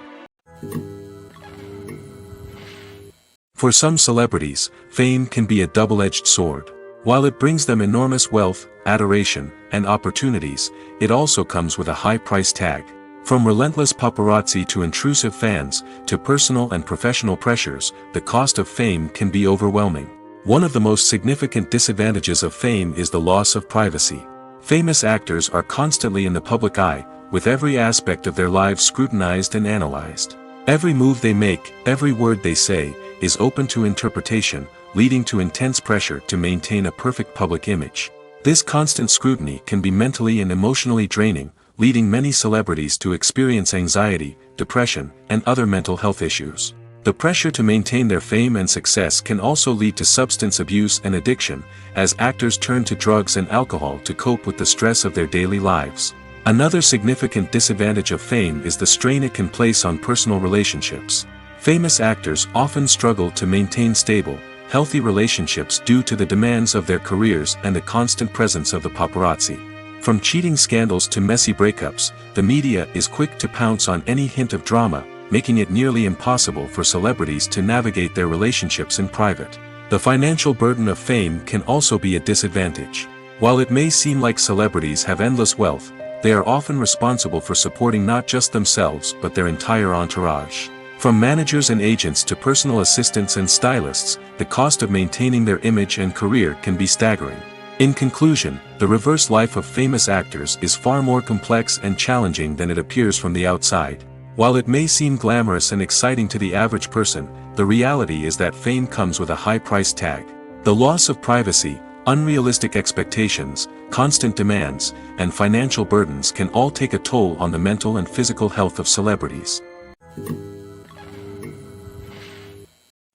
For some celebrities, fame can be a double-edged sword. While it brings them enormous wealth, adoration, and opportunities, it also comes with a high price tag. From relentless paparazzi to intrusive fans, to personal and professional pressures, the cost of fame can be overwhelming. One of the most significant disadvantages of fame is the loss of privacy. Famous actors are constantly in the public eye, with every aspect of their lives scrutinized and analyzed. Every move they make, every word they say, is open to interpretation, leading to intense pressure to maintain a perfect public image. This constant scrutiny can be mentally and emotionally draining, leading many celebrities to experience anxiety, depression, and other mental health issues. The pressure to maintain their fame and success can also lead to substance abuse and addiction, as actors turn to drugs and alcohol to cope with the stress of their daily lives. Another significant disadvantage of fame is the strain it can place on personal relationships. Famous actors often struggle to maintain stable, healthy relationships due to the demands of their careers and the constant presence of the paparazzi. From cheating scandals to messy breakups, the media is quick to pounce on any hint of drama, making it nearly impossible for celebrities to navigate their relationships in private. The financial burden of fame can also be a disadvantage. While it may seem like celebrities have endless wealth, they are often responsible for supporting not just themselves but their entire entourage. From managers and agents to personal assistants and stylists, the cost of maintaining their image and career can be staggering. In conclusion, the reverse life of famous actors is far more complex and challenging than it appears from the outside. While it may seem glamorous and exciting to the average person, the reality is that fame comes with a high price tag. The loss of privacy, unrealistic expectations, constant demands, and financial burdens can all take a toll on the mental and physical health of celebrities.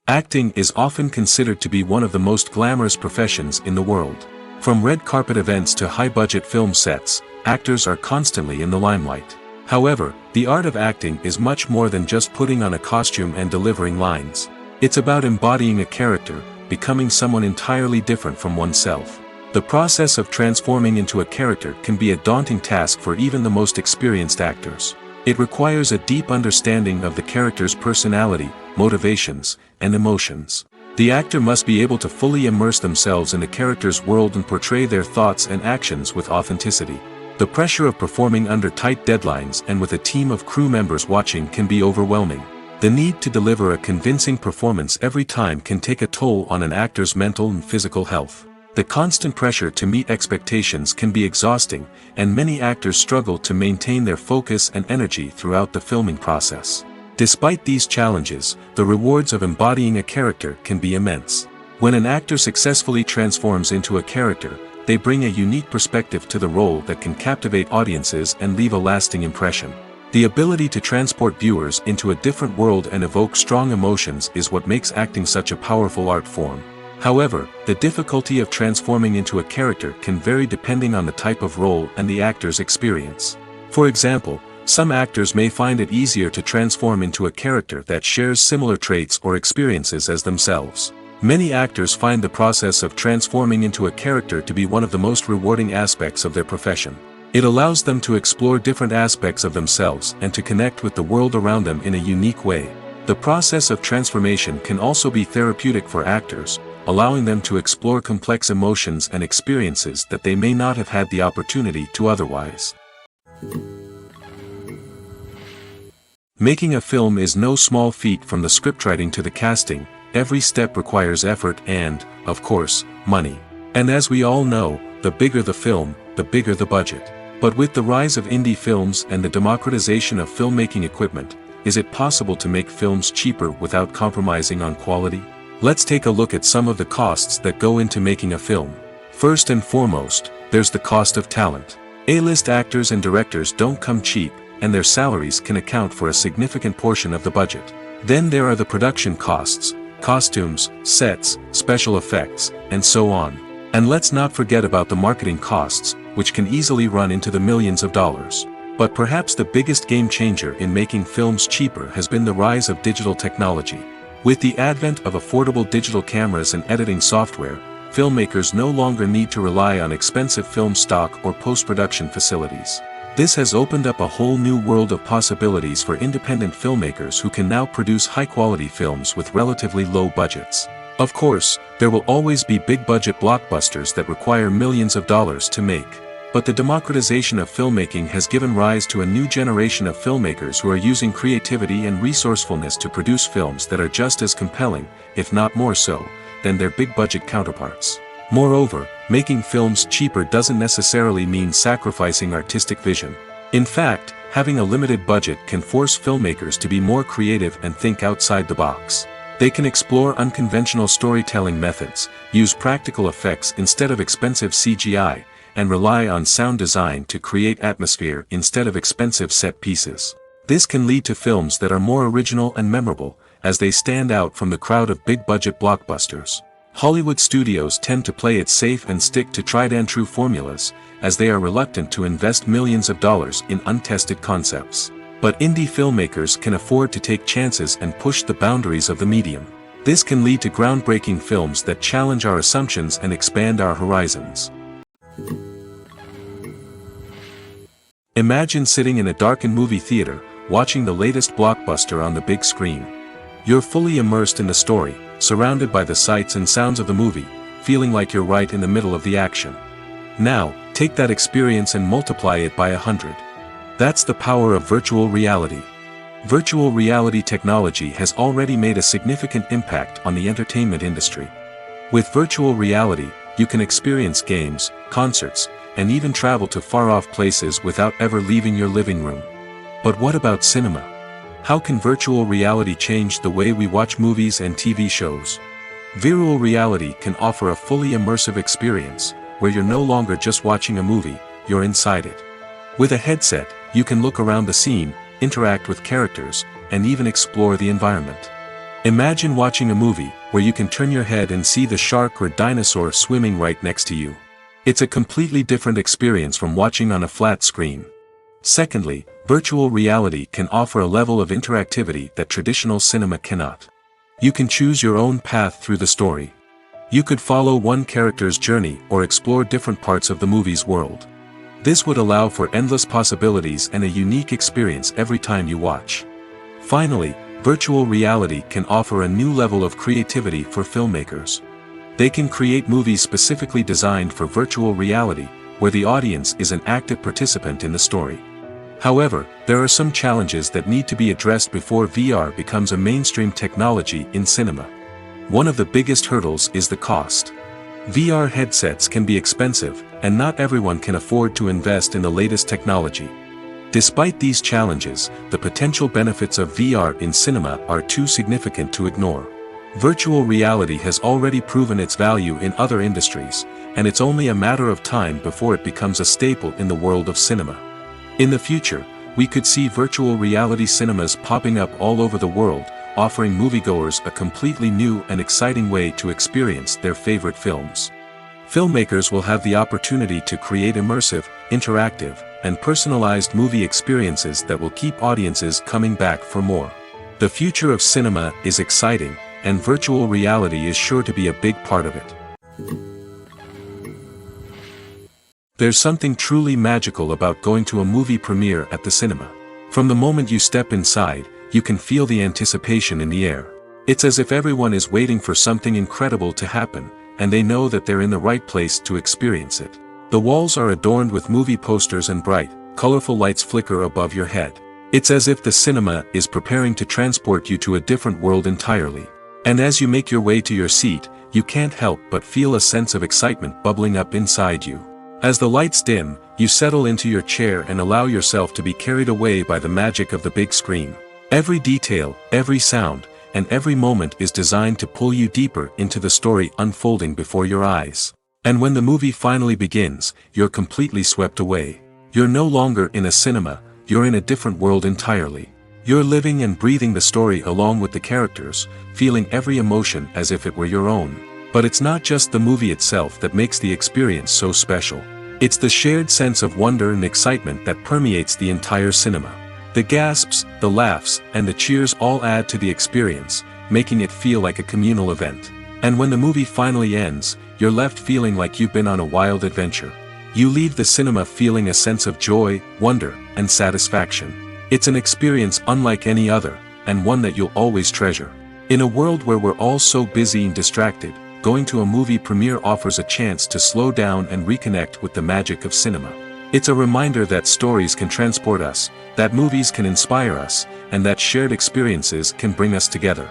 Acting is often considered to be one of the most glamorous professions in the world. From red carpet events to high-budget film sets, actors are constantly in the limelight. However, the art of acting is much more than just putting on a costume and delivering lines. It's about embodying a character, becoming someone entirely different from oneself. The process of transforming into a character can be a daunting task for even the most experienced actors. It requires a deep understanding of the character's personality, motivations, and emotions. The actor must be able to fully immerse themselves in the character's world and portray their thoughts and actions with authenticity. The pressure of performing under tight deadlines and with a team of crew members watching can be overwhelming. The need to deliver a convincing performance every time can take a toll on an actor's mental and physical health. The constant pressure to meet expectations can be exhausting, and many actors struggle to maintain their focus and energy throughout the filming process. Despite these challenges, the rewards of embodying a character can be immense. When an actor successfully transforms into a character, they bring a unique perspective to the role that can captivate audiences and leave a lasting impression. The ability to transport viewers into a different world and evoke strong emotions is what makes acting such a powerful art form. However, the difficulty of transforming into a character can vary depending on the type of role and the actor's experience. For example, some actors may find it easier to transform into a character that shares similar traits or experiences as themselves. Many actors find the process of transforming into a character to be one of the most rewarding aspects of their profession. It allows them to explore different aspects of themselves and to connect with the world around them in a unique way. The process of transformation can also be therapeutic for actors, allowing them to explore complex emotions and experiences that they may not have had the opportunity to otherwise. Making a film is no small feat. From the scriptwriting to the casting, every step requires effort and, of course, money. And as we all know, the bigger the film, the bigger the budget. But with the rise of indie films and the democratization of filmmaking equipment, is it possible to make films cheaper without compromising on quality? Let's take a look at some of the costs that go into making a film. First and foremost, there's the cost of talent. A-list actors and directors don't come cheap, and their salaries can account for a significant portion of the budget. Then there are the production costs, costumes, sets, special effects, and so on. And let's not forget about the marketing costs, which can easily run into the millions of dollars. But perhaps the biggest game changer in making films cheaper has been the rise of digital technology. With the advent of affordable digital cameras and editing software, filmmakers no longer need to rely on expensive film stock or post-production facilities. This has opened up a whole new world of possibilities for independent filmmakers who can now produce high-quality films with relatively low budgets. Of course, there will always be big-budget blockbusters that require millions of dollars to make. But the democratization of filmmaking has given rise to a new generation of filmmakers who are using creativity and resourcefulness to produce films that are just as compelling, if not more so, than their big-budget counterparts. Moreover, making films cheaper doesn't necessarily mean sacrificing artistic vision. In fact, having a limited budget can force filmmakers to be more creative and think outside the box. They can explore unconventional storytelling methods, use practical effects instead of expensive CGI, and rely on sound design to create atmosphere instead of expensive set pieces. This can lead to films that are more original and memorable, as they stand out from the crowd of big-budget blockbusters. Hollywood studios tend to play it safe and stick to tried-and-true formulas, as they are reluctant to invest millions of dollars in untested concepts. But indie filmmakers can afford to take chances and push the boundaries of the medium. This can lead to groundbreaking films that challenge our assumptions and expand our horizons. Imagine sitting in a darkened movie theater, watching the latest blockbuster on the big screen. You're fully immersed in the story, surrounded by the sights and sounds of the movie, feeling like you're right in the middle of the action. Now, take that experience and multiply it by 100. That's the power of virtual reality. Virtual reality technology has already made a significant impact on the entertainment industry. With virtual reality, you can experience games, concerts, and even travel to far-off places without ever leaving your living room. But what about cinema? How can virtual reality change the way we watch movies and TV shows? Virtual reality can offer a fully immersive experience, where you're no longer just watching a movie, you're inside it. With a headset, you can look around the scene, interact with characters, and even explore the environment. Imagine watching a movie where you can turn your head and see the shark or dinosaur swimming right next to you. It's a completely different experience from watching on a flat screen. Secondly, virtual reality can offer a level of interactivity that traditional cinema cannot. You can choose your own path through the story. You could follow one character's journey or explore different parts of the movie's world. This would allow for endless possibilities and a unique experience every time you watch. Finally, virtual reality can offer a new level of creativity for filmmakers. They can create movies specifically designed for virtual reality, where the audience is an active participant in the story. However, there are some challenges that need to be addressed before VR becomes a mainstream technology in cinema. One of the biggest hurdles is the cost. VR headsets can be expensive, and not everyone can afford to invest in the latest technology. Despite these challenges, the potential benefits of VR in cinema are too significant to ignore. Virtual reality has already proven its value in other industries, and it's only a matter of time before it becomes a staple in the world of cinema. In the future, we could see virtual reality cinemas popping up all over the world, offering moviegoers a completely new and exciting way to experience their favorite films. Filmmakers will have the opportunity to create immersive, interactive, and personalized movie experiences that will keep audiences coming back for more. The future of cinema is exciting, and virtual reality is sure to be a big part of it. There's something truly magical about going to a movie premiere at the cinema. From the moment you step inside, you can feel the anticipation in the air. It's as if everyone is waiting for something incredible to happen, and they know that they're in the right place to experience it. The walls are adorned with movie posters and bright, colorful lights flicker above your head. It's as if the cinema is preparing to transport you to a different world entirely. And as you make your way to your seat, you can't help but feel a sense of excitement bubbling up inside you. As the lights dim, you settle into your chair and allow yourself to be carried away by the magic of the big screen. Every detail, every sound, and every moment is designed to pull you deeper into the story unfolding before your eyes. And when the movie finally begins, you're completely swept away. You're no longer in a cinema, you're in a different world entirely. You're living and breathing the story along with the characters, feeling every emotion as if it were your own. But it's not just the movie itself that makes the experience so special. It's the shared sense of wonder and excitement that permeates the entire cinema. The gasps, the laughs, and the cheers all add to the experience, making it feel like a communal event. And when the movie finally ends, you're left feeling like you've been on a wild adventure. You leave the cinema feeling a sense of joy, wonder, and satisfaction. It's an experience unlike any other, and one that you'll always treasure. In a world where we're all so busy and distracted, going to a movie premiere offers a chance to slow down and reconnect with the magic of cinema. It's a reminder that stories can transport us, that movies can inspire us, and that shared experiences can bring us together.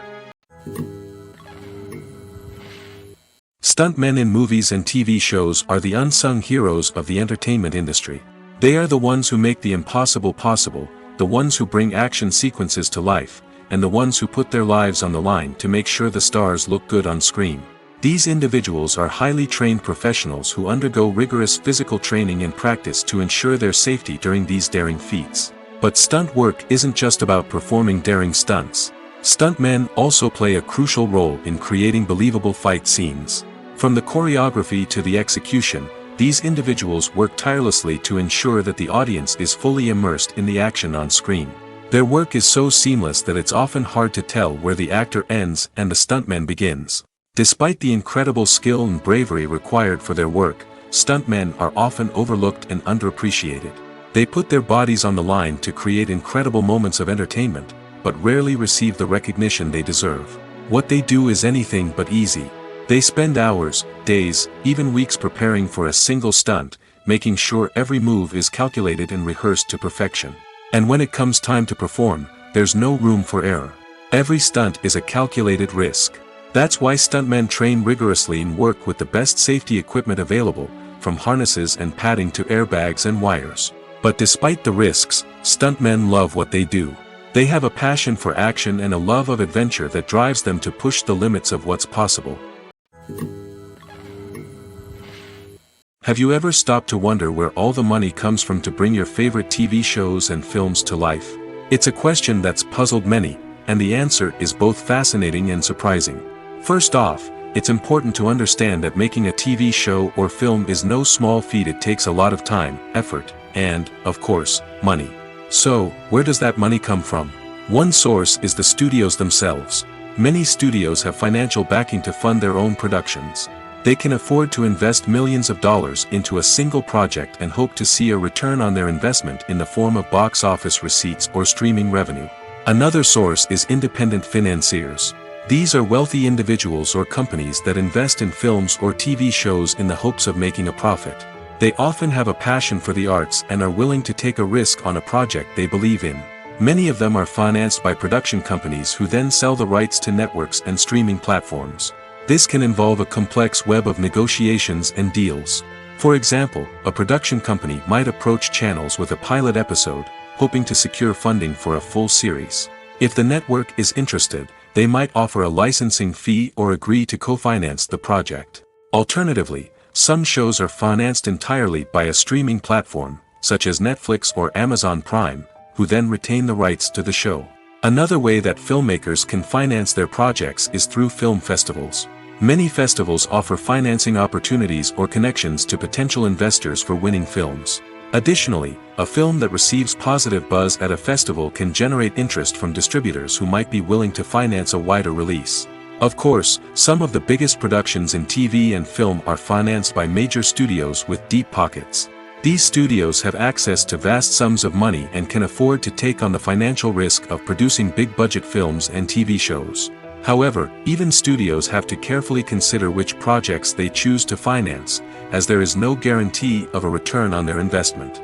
Stuntmen in movies and TV shows are the unsung heroes of the entertainment industry. They are the ones who make the impossible possible, the ones who bring action sequences to life, and the ones who put their lives on the line to make sure the stars look good on screen. These individuals are highly trained professionals who undergo rigorous physical training and practice to ensure their safety during these daring feats. But stunt work isn't just about performing daring stunts. Stuntmen also play a crucial role in creating believable fight scenes. From the choreography to the execution, these individuals work tirelessly to ensure that the audience is fully immersed in the action on screen. Their work is so seamless that it's often hard to tell where the actor ends and the stuntman begins. Despite the incredible skill and bravery required for their work, stuntmen are often overlooked and underappreciated. They put their bodies on the line to create incredible moments of entertainment, but rarely receive the recognition they deserve. What they do is anything but easy. They spend hours, days, even weeks preparing for a single stunt, making sure every move is calculated and rehearsed to perfection. And when it comes time to perform, there's no room for error. Every stunt is a calculated risk. That's why stuntmen train rigorously and work with the best safety equipment available, from harnesses and padding to airbags and wires. But despite the risks, stuntmen love what they do. They have a passion for action and a love of adventure that drives them to push the limits of what's possible. Have you ever stopped to wonder where all the money comes from to bring your favorite TV shows and films to life? It's a question that's puzzled many, and the answer is both fascinating and surprising. First off, it's important to understand that making a TV show or film is no small feat. It takes a lot of time, effort, and, of course, money. So, where does that money come from? One source is the studios themselves. Many studios have financial backing to fund their own productions. They can afford to invest millions of dollars into a single project and hope to see a return on their investment in the form of box office receipts or streaming revenue. Another source is independent financiers. These are wealthy individuals or companies that invest in films or TV shows in the hopes of making a profit. They often have a passion for the arts and are willing to take a risk on a project they believe in. Many of them are financed by production companies who then sell the rights to networks and streaming platforms. This can involve a complex web of negotiations and deals. For example, a production company might approach channels with a pilot episode, hoping to secure funding for a full series. If the network is interested, they might offer a licensing fee or agree to co-finance the project. Alternatively, some shows are financed entirely by a streaming platform, such as Netflix or Amazon Prime, who then retain the rights to the show. Another way that filmmakers can finance their projects is through film festivals. Many festivals offer financing opportunities or connections to potential investors for winning films. Additionally, a film that receives positive buzz at a festival can generate interest from distributors who might be willing to finance a wider release. Of course, some of the biggest productions in TV and film are financed by major studios with deep pockets. These studios have access to vast sums of money and can afford to take on the financial risk of producing big-budget films and TV shows. However, even studios have to carefully consider which projects they choose to finance, as there is no guarantee of a return on their investment.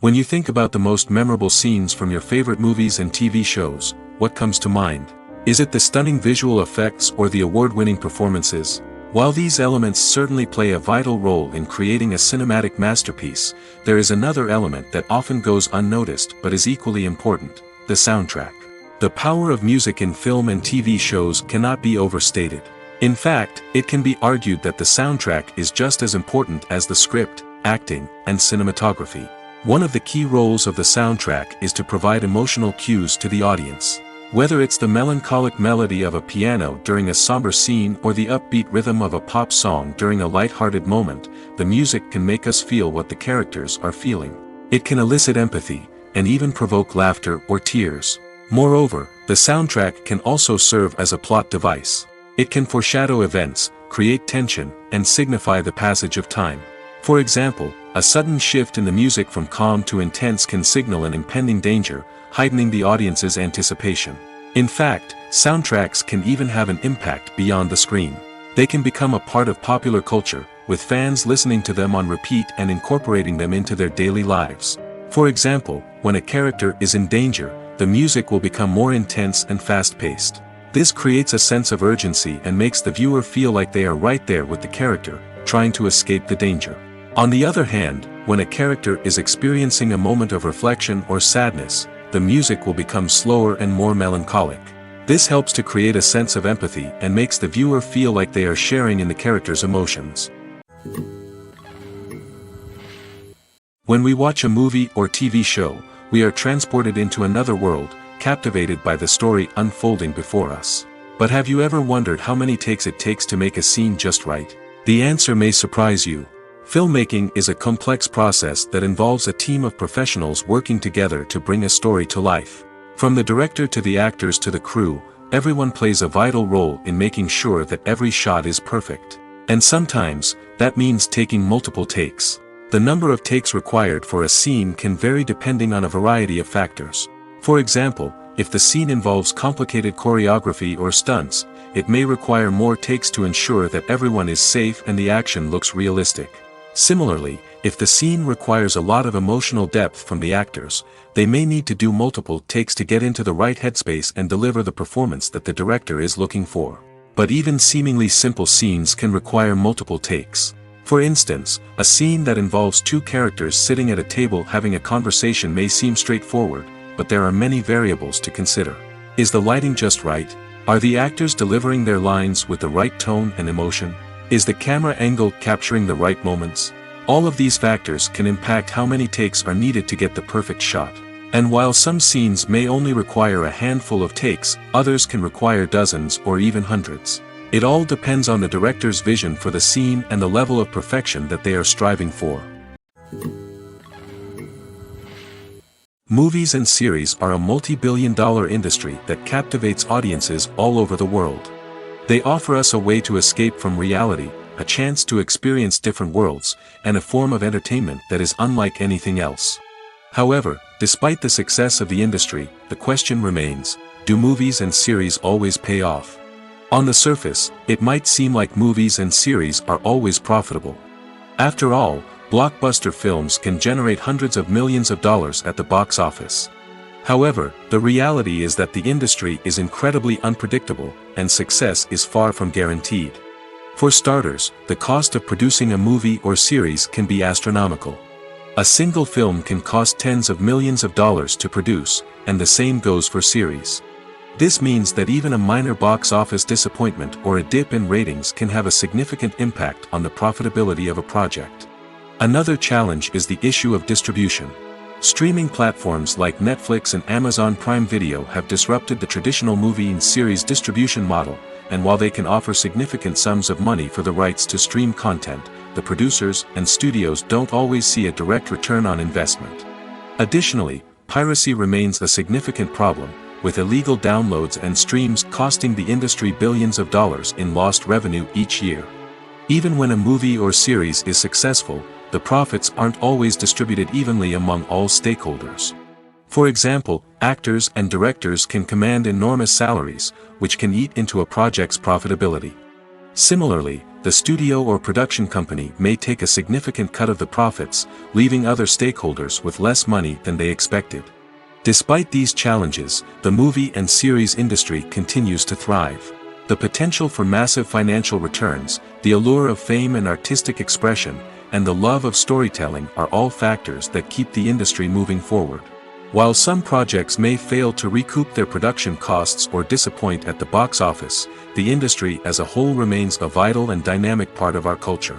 When you think about the most memorable scenes from your favorite movies and TV shows, what comes to mind? Is it the stunning visual effects or the award-winning performances? While these elements certainly play a vital role in creating a cinematic masterpiece, there is another element that often goes unnoticed but is equally important: the soundtrack. The power of music in film and TV shows cannot be overstated. In fact, it can be argued that the soundtrack is just as important as the script, acting, and cinematography. One of the key roles of the soundtrack is to provide emotional cues to the audience. Whether it's the melancholic melody of a piano during a somber scene or the upbeat rhythm of a pop song during a light-hearted moment, the music can make us feel what the characters are feeling. It can elicit empathy, and even provoke laughter or tears. Moreover, the soundtrack can also serve as a plot device. It can foreshadow events, create tension, and signify the passage of time. For example, a sudden shift in the music from calm to intense can signal an impending danger, heightening the audience's anticipation. In fact, soundtracks can even have an impact beyond the screen. They can become a part of popular culture, with fans listening to them on repeat and incorporating them into their daily lives. For example, when a character is in danger, the music will become more intense and fast-paced. This creates a sense of urgency and makes the viewer feel like they are right there with the character, trying to escape the danger. On the other hand, when a character is experiencing a moment of reflection or sadness, the music will become slower and more melancholic. This helps to create a sense of empathy and makes the viewer feel like they are sharing in the character's emotions. When we watch a movie or TV show, we are transported into another world, captivated by the story unfolding before us. But have you ever wondered how many takes it takes to make a scene just right? The answer may surprise you. Filmmaking is a complex process that involves a team of professionals working together to bring a story to life. From the director to the actors to the crew, everyone plays a vital role in making sure that every shot is perfect. And sometimes, that means taking multiple takes. The number of takes required for a scene can vary depending on a variety of factors. For example, if the scene involves complicated choreography or stunts, it may require more takes to ensure that everyone is safe and the action looks realistic. Similarly, if the scene requires a lot of emotional depth from the actors, they may need to do multiple takes to get into the right headspace and deliver the performance that the director is looking for. But even seemingly simple scenes can require multiple takes. For instance, a scene that involves two characters sitting at a table having a conversation may seem straightforward, but there are many variables to consider. Is the lighting just right? Are the actors delivering their lines with the right tone and emotion? Is the camera angle capturing the right moments? All of these factors can impact how many takes are needed to get the perfect shot. And while some scenes may only require a handful of takes, others can require dozens or even hundreds. It all depends on the director's vision for the scene and the level of perfection that they are striving for. Movies and series are a multi-billion-dollar industry that captivates audiences all over the world. They offer us a way to escape from reality, a chance to experience different worlds, and a form of entertainment that is unlike anything else. However, despite the success of the industry, the question remains, do movies and series always pay off? On the surface, it might seem like movies and series are always profitable. After all, blockbuster films can generate hundreds of millions of dollars at the box office. However, the reality is that the industry is incredibly unpredictable, and success is far from guaranteed. For starters, the cost of producing a movie or series can be astronomical. A single film can cost tens of millions of dollars to produce, and the same goes for series. This means that even a minor box office disappointment or a dip in ratings can have a significant impact on the profitability of a project. Another challenge is the issue of distribution. Streaming platforms like Netflix and Amazon Prime Video have disrupted the traditional movie and series distribution model, and while they can offer significant sums of money for the rights to stream content, the producers and studios don't always see a direct return on investment. Additionally, piracy remains a significant problem, with illegal downloads and streams costing the industry billions of dollars in lost revenue each year. Even when a movie or series is successful, the profits aren't always distributed evenly among all stakeholders. For example, actors and directors can command enormous salaries, which can eat into a project's profitability. Similarly, the studio or production company may take a significant cut of the profits, leaving other stakeholders with less money than they expected. Despite these challenges, the movie and series industry continues to thrive. The potential for massive financial returns, the allure of fame and artistic expression, and the love of storytelling are all factors that keep the industry moving forward. While some projects may fail to recoup their production costs or disappoint at the box office, the industry as a whole remains a vital and dynamic part of our culture.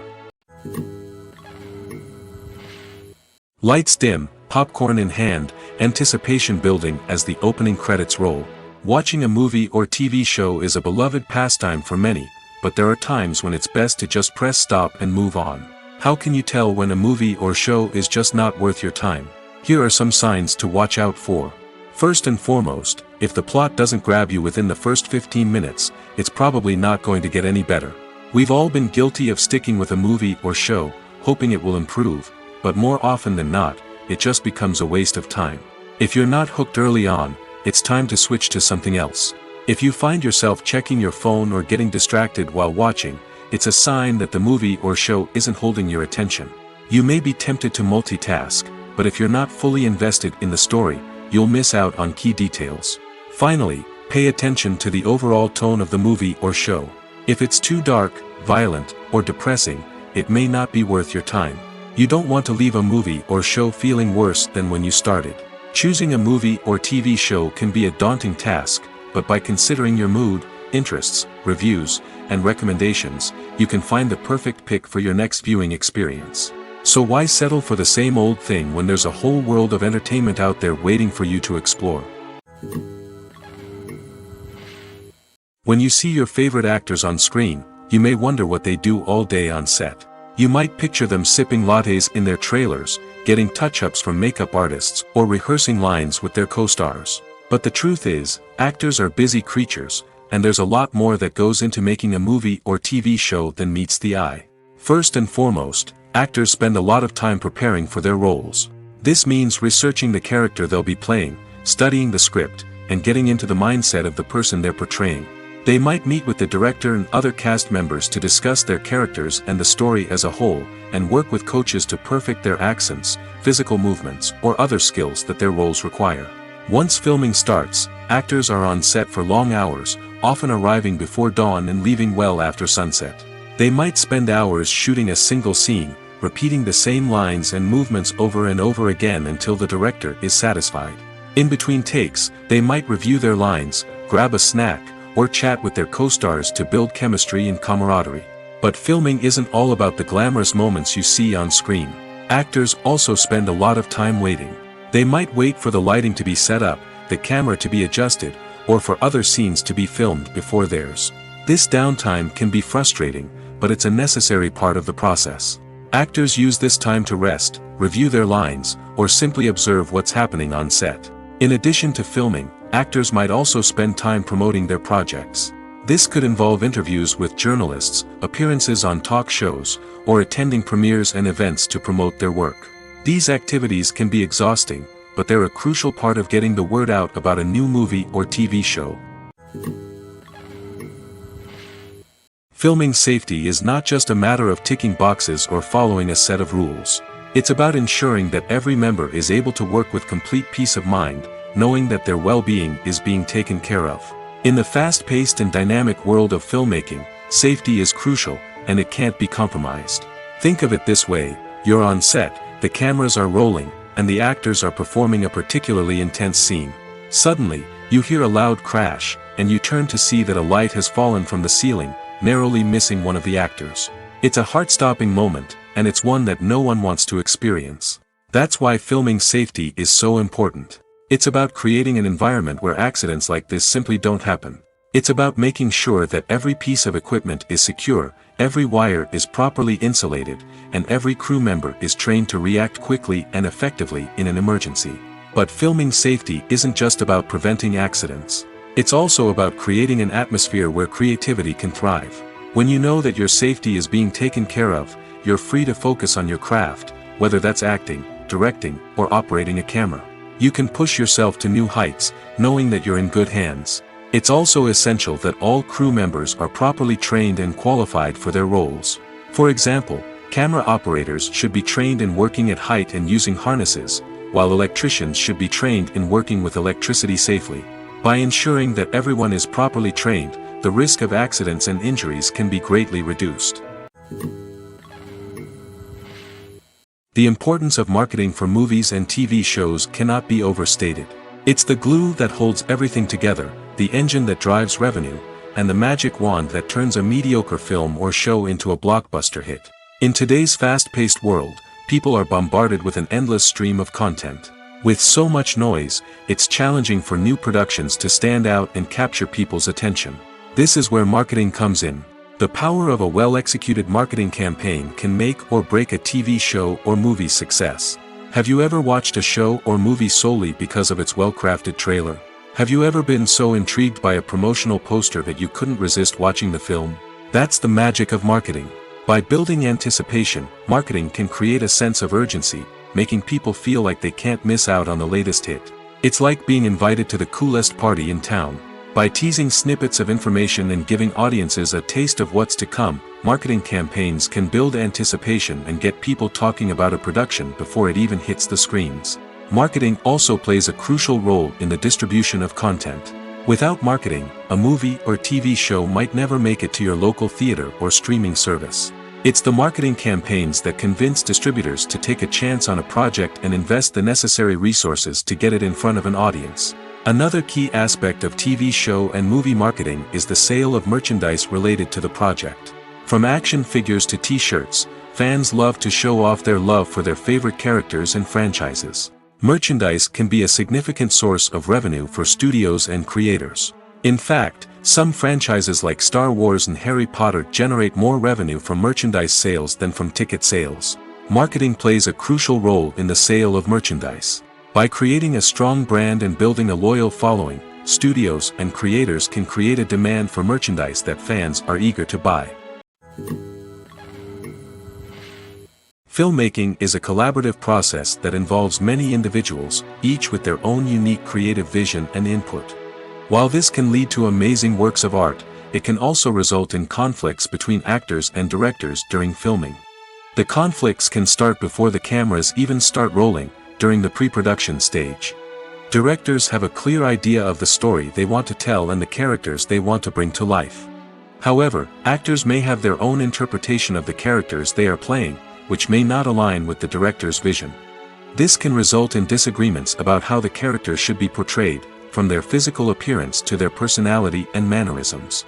Lights dim, popcorn in hand, anticipation building as the opening credits roll. Watching a movie or TV show is a beloved pastime for many, but there are times when it's best to just press stop and move on. How can you tell when a movie or show is just not worth your time? Here are some signs to watch out for. First and foremost, if the plot doesn't grab you within the first 15 minutes, it's probably not going to get any better. We've all been guilty of sticking with a movie or show, hoping it will improve, but more often than not, it just becomes a waste of time. If you're not hooked early on, it's time to switch to something else. If you find yourself checking your phone or getting distracted while watching, it's a sign that the movie or show isn't holding your attention. You may be tempted to multitask, but if you're not fully invested in the story, you'll miss out on key details. Finally, Pay attention to the overall tone of the movie or show. If it's too dark, violent, or depressing, it may not be worth your time. You don't want to leave a movie or show feeling worse than when you started. Choosing a movie or TV show can be a daunting task, but by considering your mood, interests, reviews, and recommendations, you can find the perfect pick for your next viewing experience. So why settle for the same old thing when there's a whole world of entertainment out there waiting for you to explore? When you see your favorite actors on screen, you may wonder what they do all day on set. You might picture them sipping lattes in their trailers, getting touch-ups from makeup artists, or rehearsing lines with their co-stars. But the truth is, actors are busy creatures, and there's a lot more that goes into making a movie or TV show than meets the eye. First and foremost, actors spend a lot of time preparing for their roles. This means researching the character they'll be playing, studying the script, and getting into the mindset of the person they're portraying. They might meet with the director and other cast members to discuss their characters and the story as a whole, and work with coaches to perfect their accents, physical movements, or other skills that their roles require. Once filming starts, actors are on set for long hours, often arriving before dawn and leaving well after sunset. They might spend hours shooting a single scene, repeating the same lines and movements over and over again until the director is satisfied. In between takes, they might review their lines, grab a snack, or chat with their co-stars to build chemistry and camaraderie. But filming isn't all about the glamorous moments you see on screen. Actors also spend a lot of time waiting. They might wait for the lighting to be set up, the camera to be adjusted, or for other scenes to be filmed before theirs. This downtime can be frustrating, but it's a necessary part of the process. Actors use this time to rest, review their lines, or simply observe what's happening on set. In addition to filming, actors might also spend time promoting their projects. This could involve interviews with journalists, appearances on talk shows, or attending premieres and events to promote their work. These activities can be exhausting, but they're a crucial part of getting the word out about a new movie or TV show. Filming safety is not just a matter of ticking boxes or following a set of rules. It's about ensuring that every member is able to work with complete peace of mind, knowing that their well-being is being taken care of. In the fast-paced and dynamic world of filmmaking, safety is crucial, and it can't be compromised. Think of it this way: you're on set, the cameras are rolling, and the actors are performing a particularly intense scene. Suddenly, you hear a loud crash, and you turn to see that a light has fallen from the ceiling, narrowly missing one of the actors. It's a heart-stopping moment, and it's one that no one wants to experience. That's why filming safety is so important. It's about creating an environment where accidents like this simply don't happen. It's about making sure that every piece of equipment is secure, every wire is properly insulated, and every crew member is trained to react quickly and effectively in an emergency. But filming safety isn't just about preventing accidents. It's also about creating an atmosphere where creativity can thrive. When you know that your safety is being taken care of, you're free to focus on your craft, whether that's acting, directing, or operating a camera. You can push yourself to new heights, knowing that you're in good hands. It's also essential that all crew members are properly trained and qualified for their roles. For example, camera operators should be trained in working at height and using harnesses, while electricians should be trained in working with electricity safely. By ensuring that everyone is properly trained, the risk of accidents and injuries can be greatly reduced. The importance of marketing for movies and TV shows cannot be overstated. It's the glue that holds everything together, the engine that drives revenue, and the magic wand that turns a mediocre film or show into a blockbuster hit. In today's fast-paced world, people are bombarded with an endless stream of content. With so much noise, it's challenging for new productions to stand out and capture people's attention. This is where marketing comes in. The power of a well-executed marketing campaign can make or break a TV show or movie's success. Have you ever watched a show or movie solely because of its well-crafted trailer? Have you ever been so intrigued by a promotional poster that you couldn't resist watching the film? That's the magic of marketing. By building anticipation, marketing can create a sense of urgency, making people feel like they can't miss out on the latest hit. It's like being invited to the coolest party in town. By teasing snippets of information and giving audiences a taste of what's to come, marketing campaigns can build anticipation and get people talking about a production before it even hits the screens. Marketing also plays a crucial role in the distribution of content. Without marketing, a movie or TV show might never make it to your local theater or streaming service. It's the marketing campaigns that convince distributors to take a chance on a project and invest the necessary resources to get it in front of an audience. Another key aspect of TV show and movie marketing is the sale of merchandise related to the project. From action figures to t-shirts, fans love to show off their love for their favorite characters and franchises. Merchandise can be a significant source of revenue for studios and creators. In fact, some franchises like Star Wars and Harry Potter generate more revenue from merchandise sales than from ticket sales. Marketing plays a crucial role in the sale of merchandise. By creating a strong brand and building a loyal following, studios and creators can create a demand for merchandise that fans are eager to buy. Filmmaking is a collaborative process that involves many individuals, each with their own unique creative vision and input. While this can lead to amazing works of art, it can also result in conflicts between actors and directors during filming. The conflicts can start before the cameras even start rolling, during the pre-production stage. Directors have a clear idea of the story they want to tell and the characters they want to bring to life. However, actors may have their own interpretation of the characters they are playing, which may not align with the director's vision. This can result in disagreements about how the characters should be portrayed, from their physical appearance to their personality and mannerisms.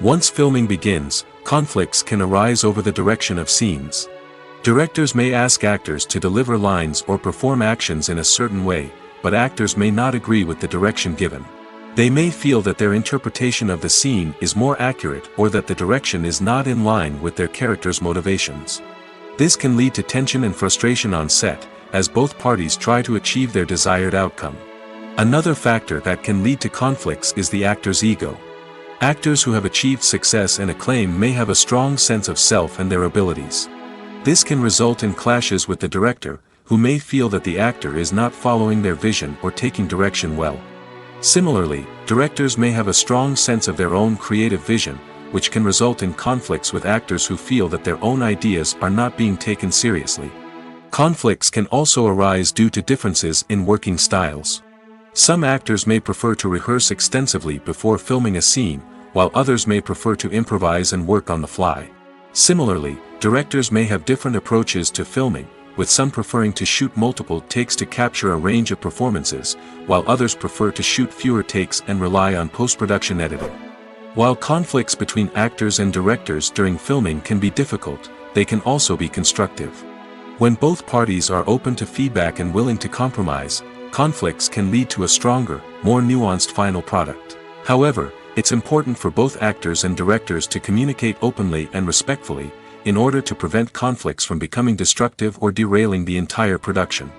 Once filming begins, conflicts can arise over the direction of scenes. Directors may ask actors to deliver lines or perform actions in a certain way, but actors may not agree with the direction given. They may feel that their interpretation of the scene is more accurate or that the direction is not in line with their character's motivations. This can lead to tension and frustration on set, as both parties try to achieve their desired outcome. Another factor that can lead to conflicts is the actor's ego. Actors who have achieved success and acclaim may have a strong sense of self and their abilities. This can result in clashes with the director, who may feel that the actor is not following their vision or taking direction well. Similarly, directors may have a strong sense of their own creative vision, which can result in conflicts with actors who feel that their own ideas are not being taken seriously. Conflicts can also arise due to differences in working styles. Some actors may prefer to rehearse extensively before filming a scene, while others may prefer to improvise and work on the fly. Similarly, directors may have different approaches to filming, with some preferring to shoot multiple takes to capture a range of performances, while others prefer to shoot fewer takes and rely on post-production editing. While conflicts between actors and directors during filming can be difficult, they can also be constructive. When both parties are open to feedback and willing to compromise, conflicts can lead to a stronger, more nuanced final product. However, it's important for both actors and directors to communicate openly and respectfully, in order to prevent conflicts from becoming destructive or derailing the entire production.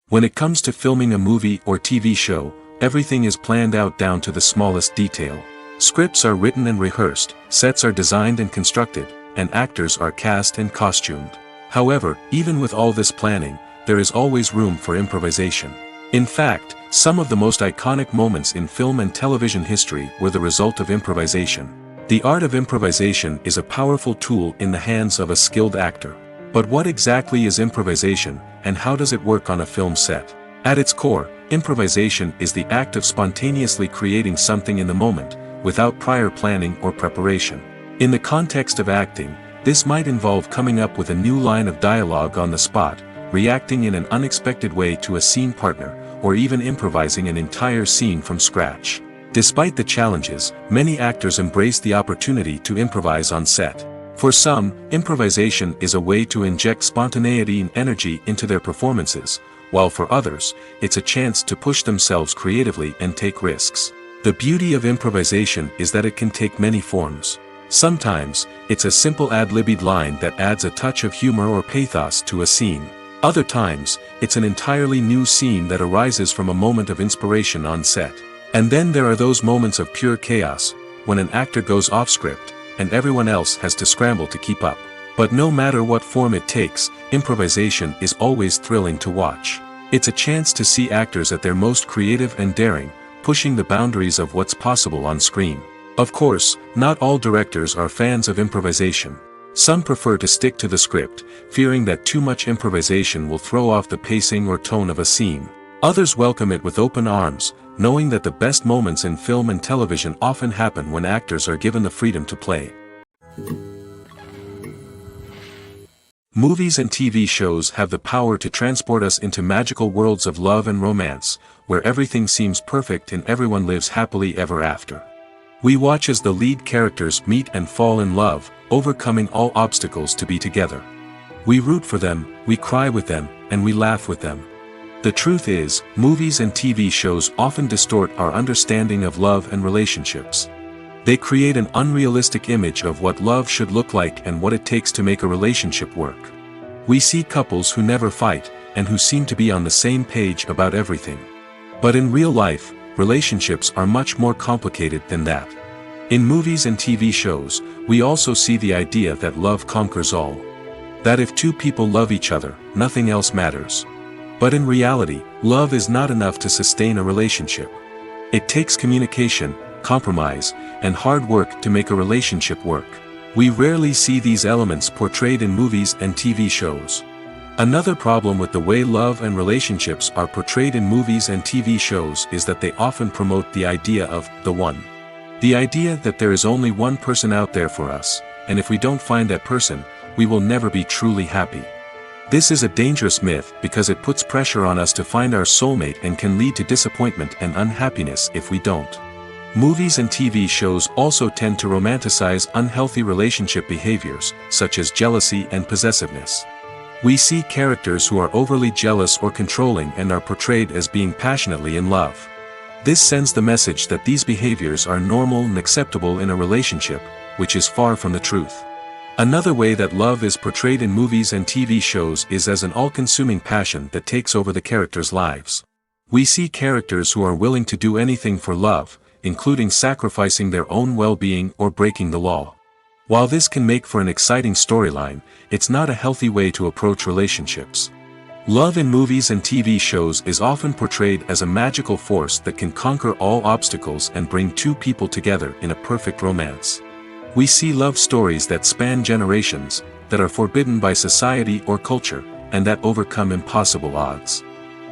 When it comes to filming a movie or TV show, everything is planned out down to the smallest detail. Scripts are written and rehearsed, sets are designed and constructed, and actors are cast and costumed. However, even with all this planning, there is always room for improvisation. In fact, some of the most iconic moments in film and television history were the result of improvisation. The art of improvisation is a powerful tool in the hands of a skilled actor. But what exactly is improvisation, and how does it work on a film set? At its core, improvisation is the act of spontaneously creating something in the moment, without prior planning or preparation. In the context of acting, this might involve coming up with a new line of dialogue on the spot, reacting in an unexpected way to a scene partner, or even improvising an entire scene from scratch. Despite the challenges, many actors embrace the opportunity to improvise on set. For some, improvisation is a way to inject spontaneity and energy into their performances, while for others, it's a chance to push themselves creatively and take risks. The beauty of improvisation is that it can take many forms. Sometimes, it's a simple ad-libbed line that adds a touch of humor or pathos to a scene. Other times, it's an entirely new scene that arises from a moment of inspiration on set. And then there are those moments of pure chaos, when an actor goes off script, and everyone else has to scramble to keep up. But no matter what form it takes, improvisation is always thrilling to watch. It's a chance to see actors at their most creative and daring, pushing the boundaries of what's possible on screen. Of course, not all directors are fans of improvisation. Some prefer to stick to the script, fearing that too much improvisation will throw off the pacing or tone of a scene. Others welcome it with open arms, knowing that the best moments in film and television often happen when actors are given the freedom to play. Movies and TV shows have the power to transport us into magical worlds of love and romance, where everything seems perfect and everyone lives happily ever after. We watch as the lead characters meet and fall in love, overcoming all obstacles to be together. We root for them, we cry with them, and we laugh with them. The truth is, movies and TV shows often distort our understanding of love and relationships. They create an unrealistic image of what love should look like and what it takes to make a relationship work. We see couples who never fight, and who seem to be on the same page about everything. But in real life, relationships are much more complicated than that. In movies and TV shows, we also see the idea that love conquers all. That if two people love each other, nothing else matters. But in reality, love is not enough to sustain a relationship. It takes communication, compromise, and hard work to make a relationship work. We rarely see these elements portrayed in movies and TV shows. Another problem with the way love and relationships are portrayed in movies and TV shows is that they often promote the idea of the one. The idea that there is only one person out there for us, and if we don't find that person, we will never be truly happy. This is a dangerous myth because it puts pressure on us to find our soulmate and can lead to disappointment and unhappiness if we don't. Movies and TV shows also tend to romanticize unhealthy relationship behaviors, such as jealousy and possessiveness. We see characters who are overly jealous or controlling and are portrayed as being passionately in love. This sends the message that these behaviors are normal and acceptable in a relationship, which is far from the truth. Another way that love is portrayed in movies and TV shows is as an all-consuming passion that takes over the characters' lives. We see characters who are willing to do anything for love, including sacrificing their own well-being or breaking the law. While this can make for an exciting storyline, it's not a healthy way to approach relationships. Love in movies and TV shows is often portrayed as a magical force that can conquer all obstacles and bring two people together in a perfect romance. We see love stories that span generations, that are forbidden by society or culture, and that overcome impossible odds.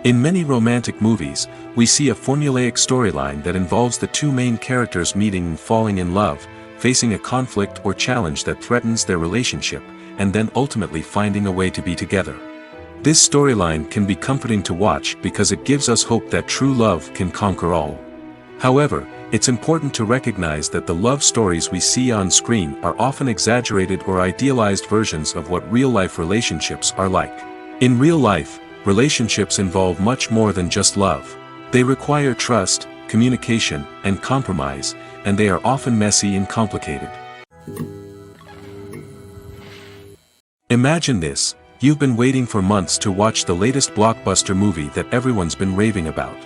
In many romantic movies, we see a formulaic storyline that involves the two main characters meeting and falling in love, facing a conflict or challenge that threatens their relationship, and then ultimately finding a way to be together. This storyline can be comforting to watch because it gives us hope that true love can conquer all. However, it's important to recognize that the love stories we see on screen are often exaggerated or idealized versions of what real-life relationships are like. In real life, relationships involve much more than just love. They require trust, communication, and compromise, and they are often messy and complicated. Imagine this: you've been waiting for months to watch the latest blockbuster movie that everyone's been raving about.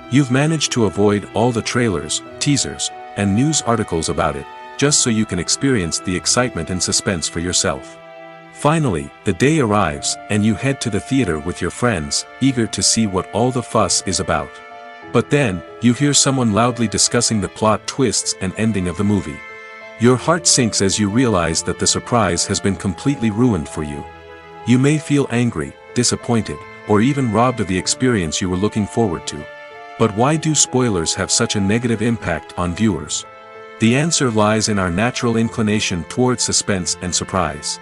You've managed to avoid all the trailers, teasers, and news articles about it, just so you can experience the excitement and suspense for yourself. Finally, the day arrives, and you head to the theater with your friends, eager to see what all the fuss is about. But then, you hear someone loudly discussing the plot twists and ending of the movie. Your heart sinks as you realize that the surprise has been completely ruined for you. You may feel angry, disappointed, or even robbed of the experience you were looking forward to. But why do spoilers have such a negative impact on viewers? The answer lies in our natural inclination toward suspense and surprise.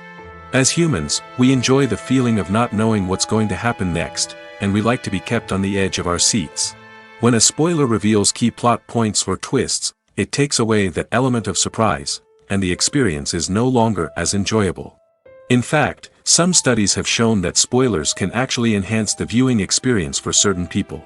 As humans, we enjoy the feeling of not knowing what's going to happen next, and we like to be kept on the edge of our seats. When a spoiler reveals key plot points or twists, it takes away that element of surprise, and the experience is no longer as enjoyable. In fact, some studies have shown that spoilers can actually enhance the viewing experience for certain people.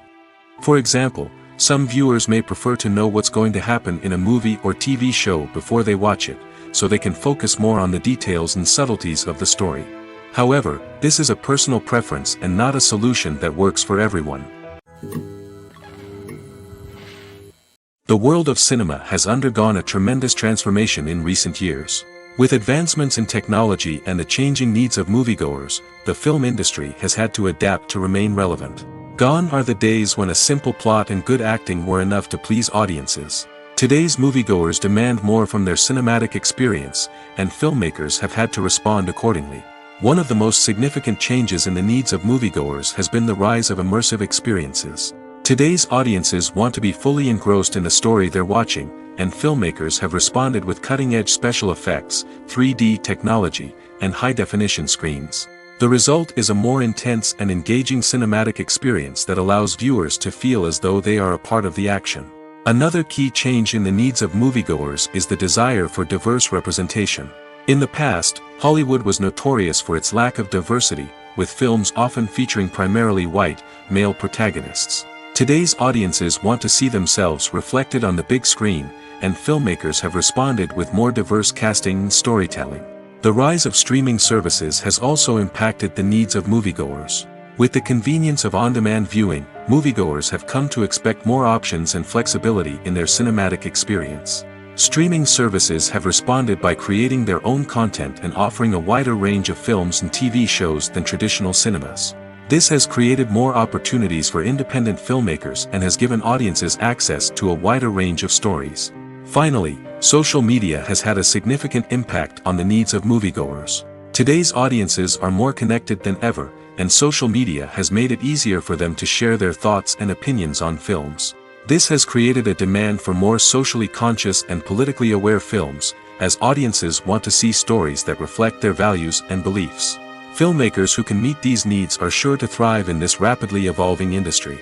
For example, some viewers may prefer to know what's going to happen in a movie or TV show before they watch it, so they can focus more on the details and subtleties of the story. However, this is a personal preference and not a solution that works for everyone. The world of cinema has undergone a tremendous transformation in recent years. With advancements in technology and the changing needs of moviegoers, the film industry has had to adapt to remain relevant. Gone are the days when a simple plot and good acting were enough to please audiences. Today's moviegoers demand more from their cinematic experience, and filmmakers have had to respond accordingly. One of the most significant changes in the needs of moviegoers has been the rise of immersive experiences. Today's audiences want to be fully engrossed in the story they're watching, and filmmakers have responded with cutting-edge special effects, 3D technology, and high-definition screens. The result is a more intense and engaging cinematic experience that allows viewers to feel as though they are a part of the action. Another key change in the needs of moviegoers is the desire for diverse representation. In the past, Hollywood was notorious for its lack of diversity, with films often featuring primarily white, male protagonists. Today's audiences want to see themselves reflected on the big screen, and filmmakers have responded with more diverse casting and storytelling. The rise of streaming services has also impacted the needs of moviegoers. With the convenience of on-demand viewing, moviegoers have come to expect more options and flexibility in their cinematic experience. Streaming services have responded by creating their own content and offering a wider range of films and TV shows than traditional cinemas. This has created more opportunities for independent filmmakers and has given audiences access to a wider range of stories. Finally, social media has had a significant impact on the needs of moviegoers. Today's audiences are more connected than ever, and social media has made it easier for them to share their thoughts and opinions on films. This has created a demand for more socially conscious and politically aware films, as audiences want to see stories that reflect their values and beliefs. Filmmakers who can meet these needs are sure to thrive in this rapidly evolving industry.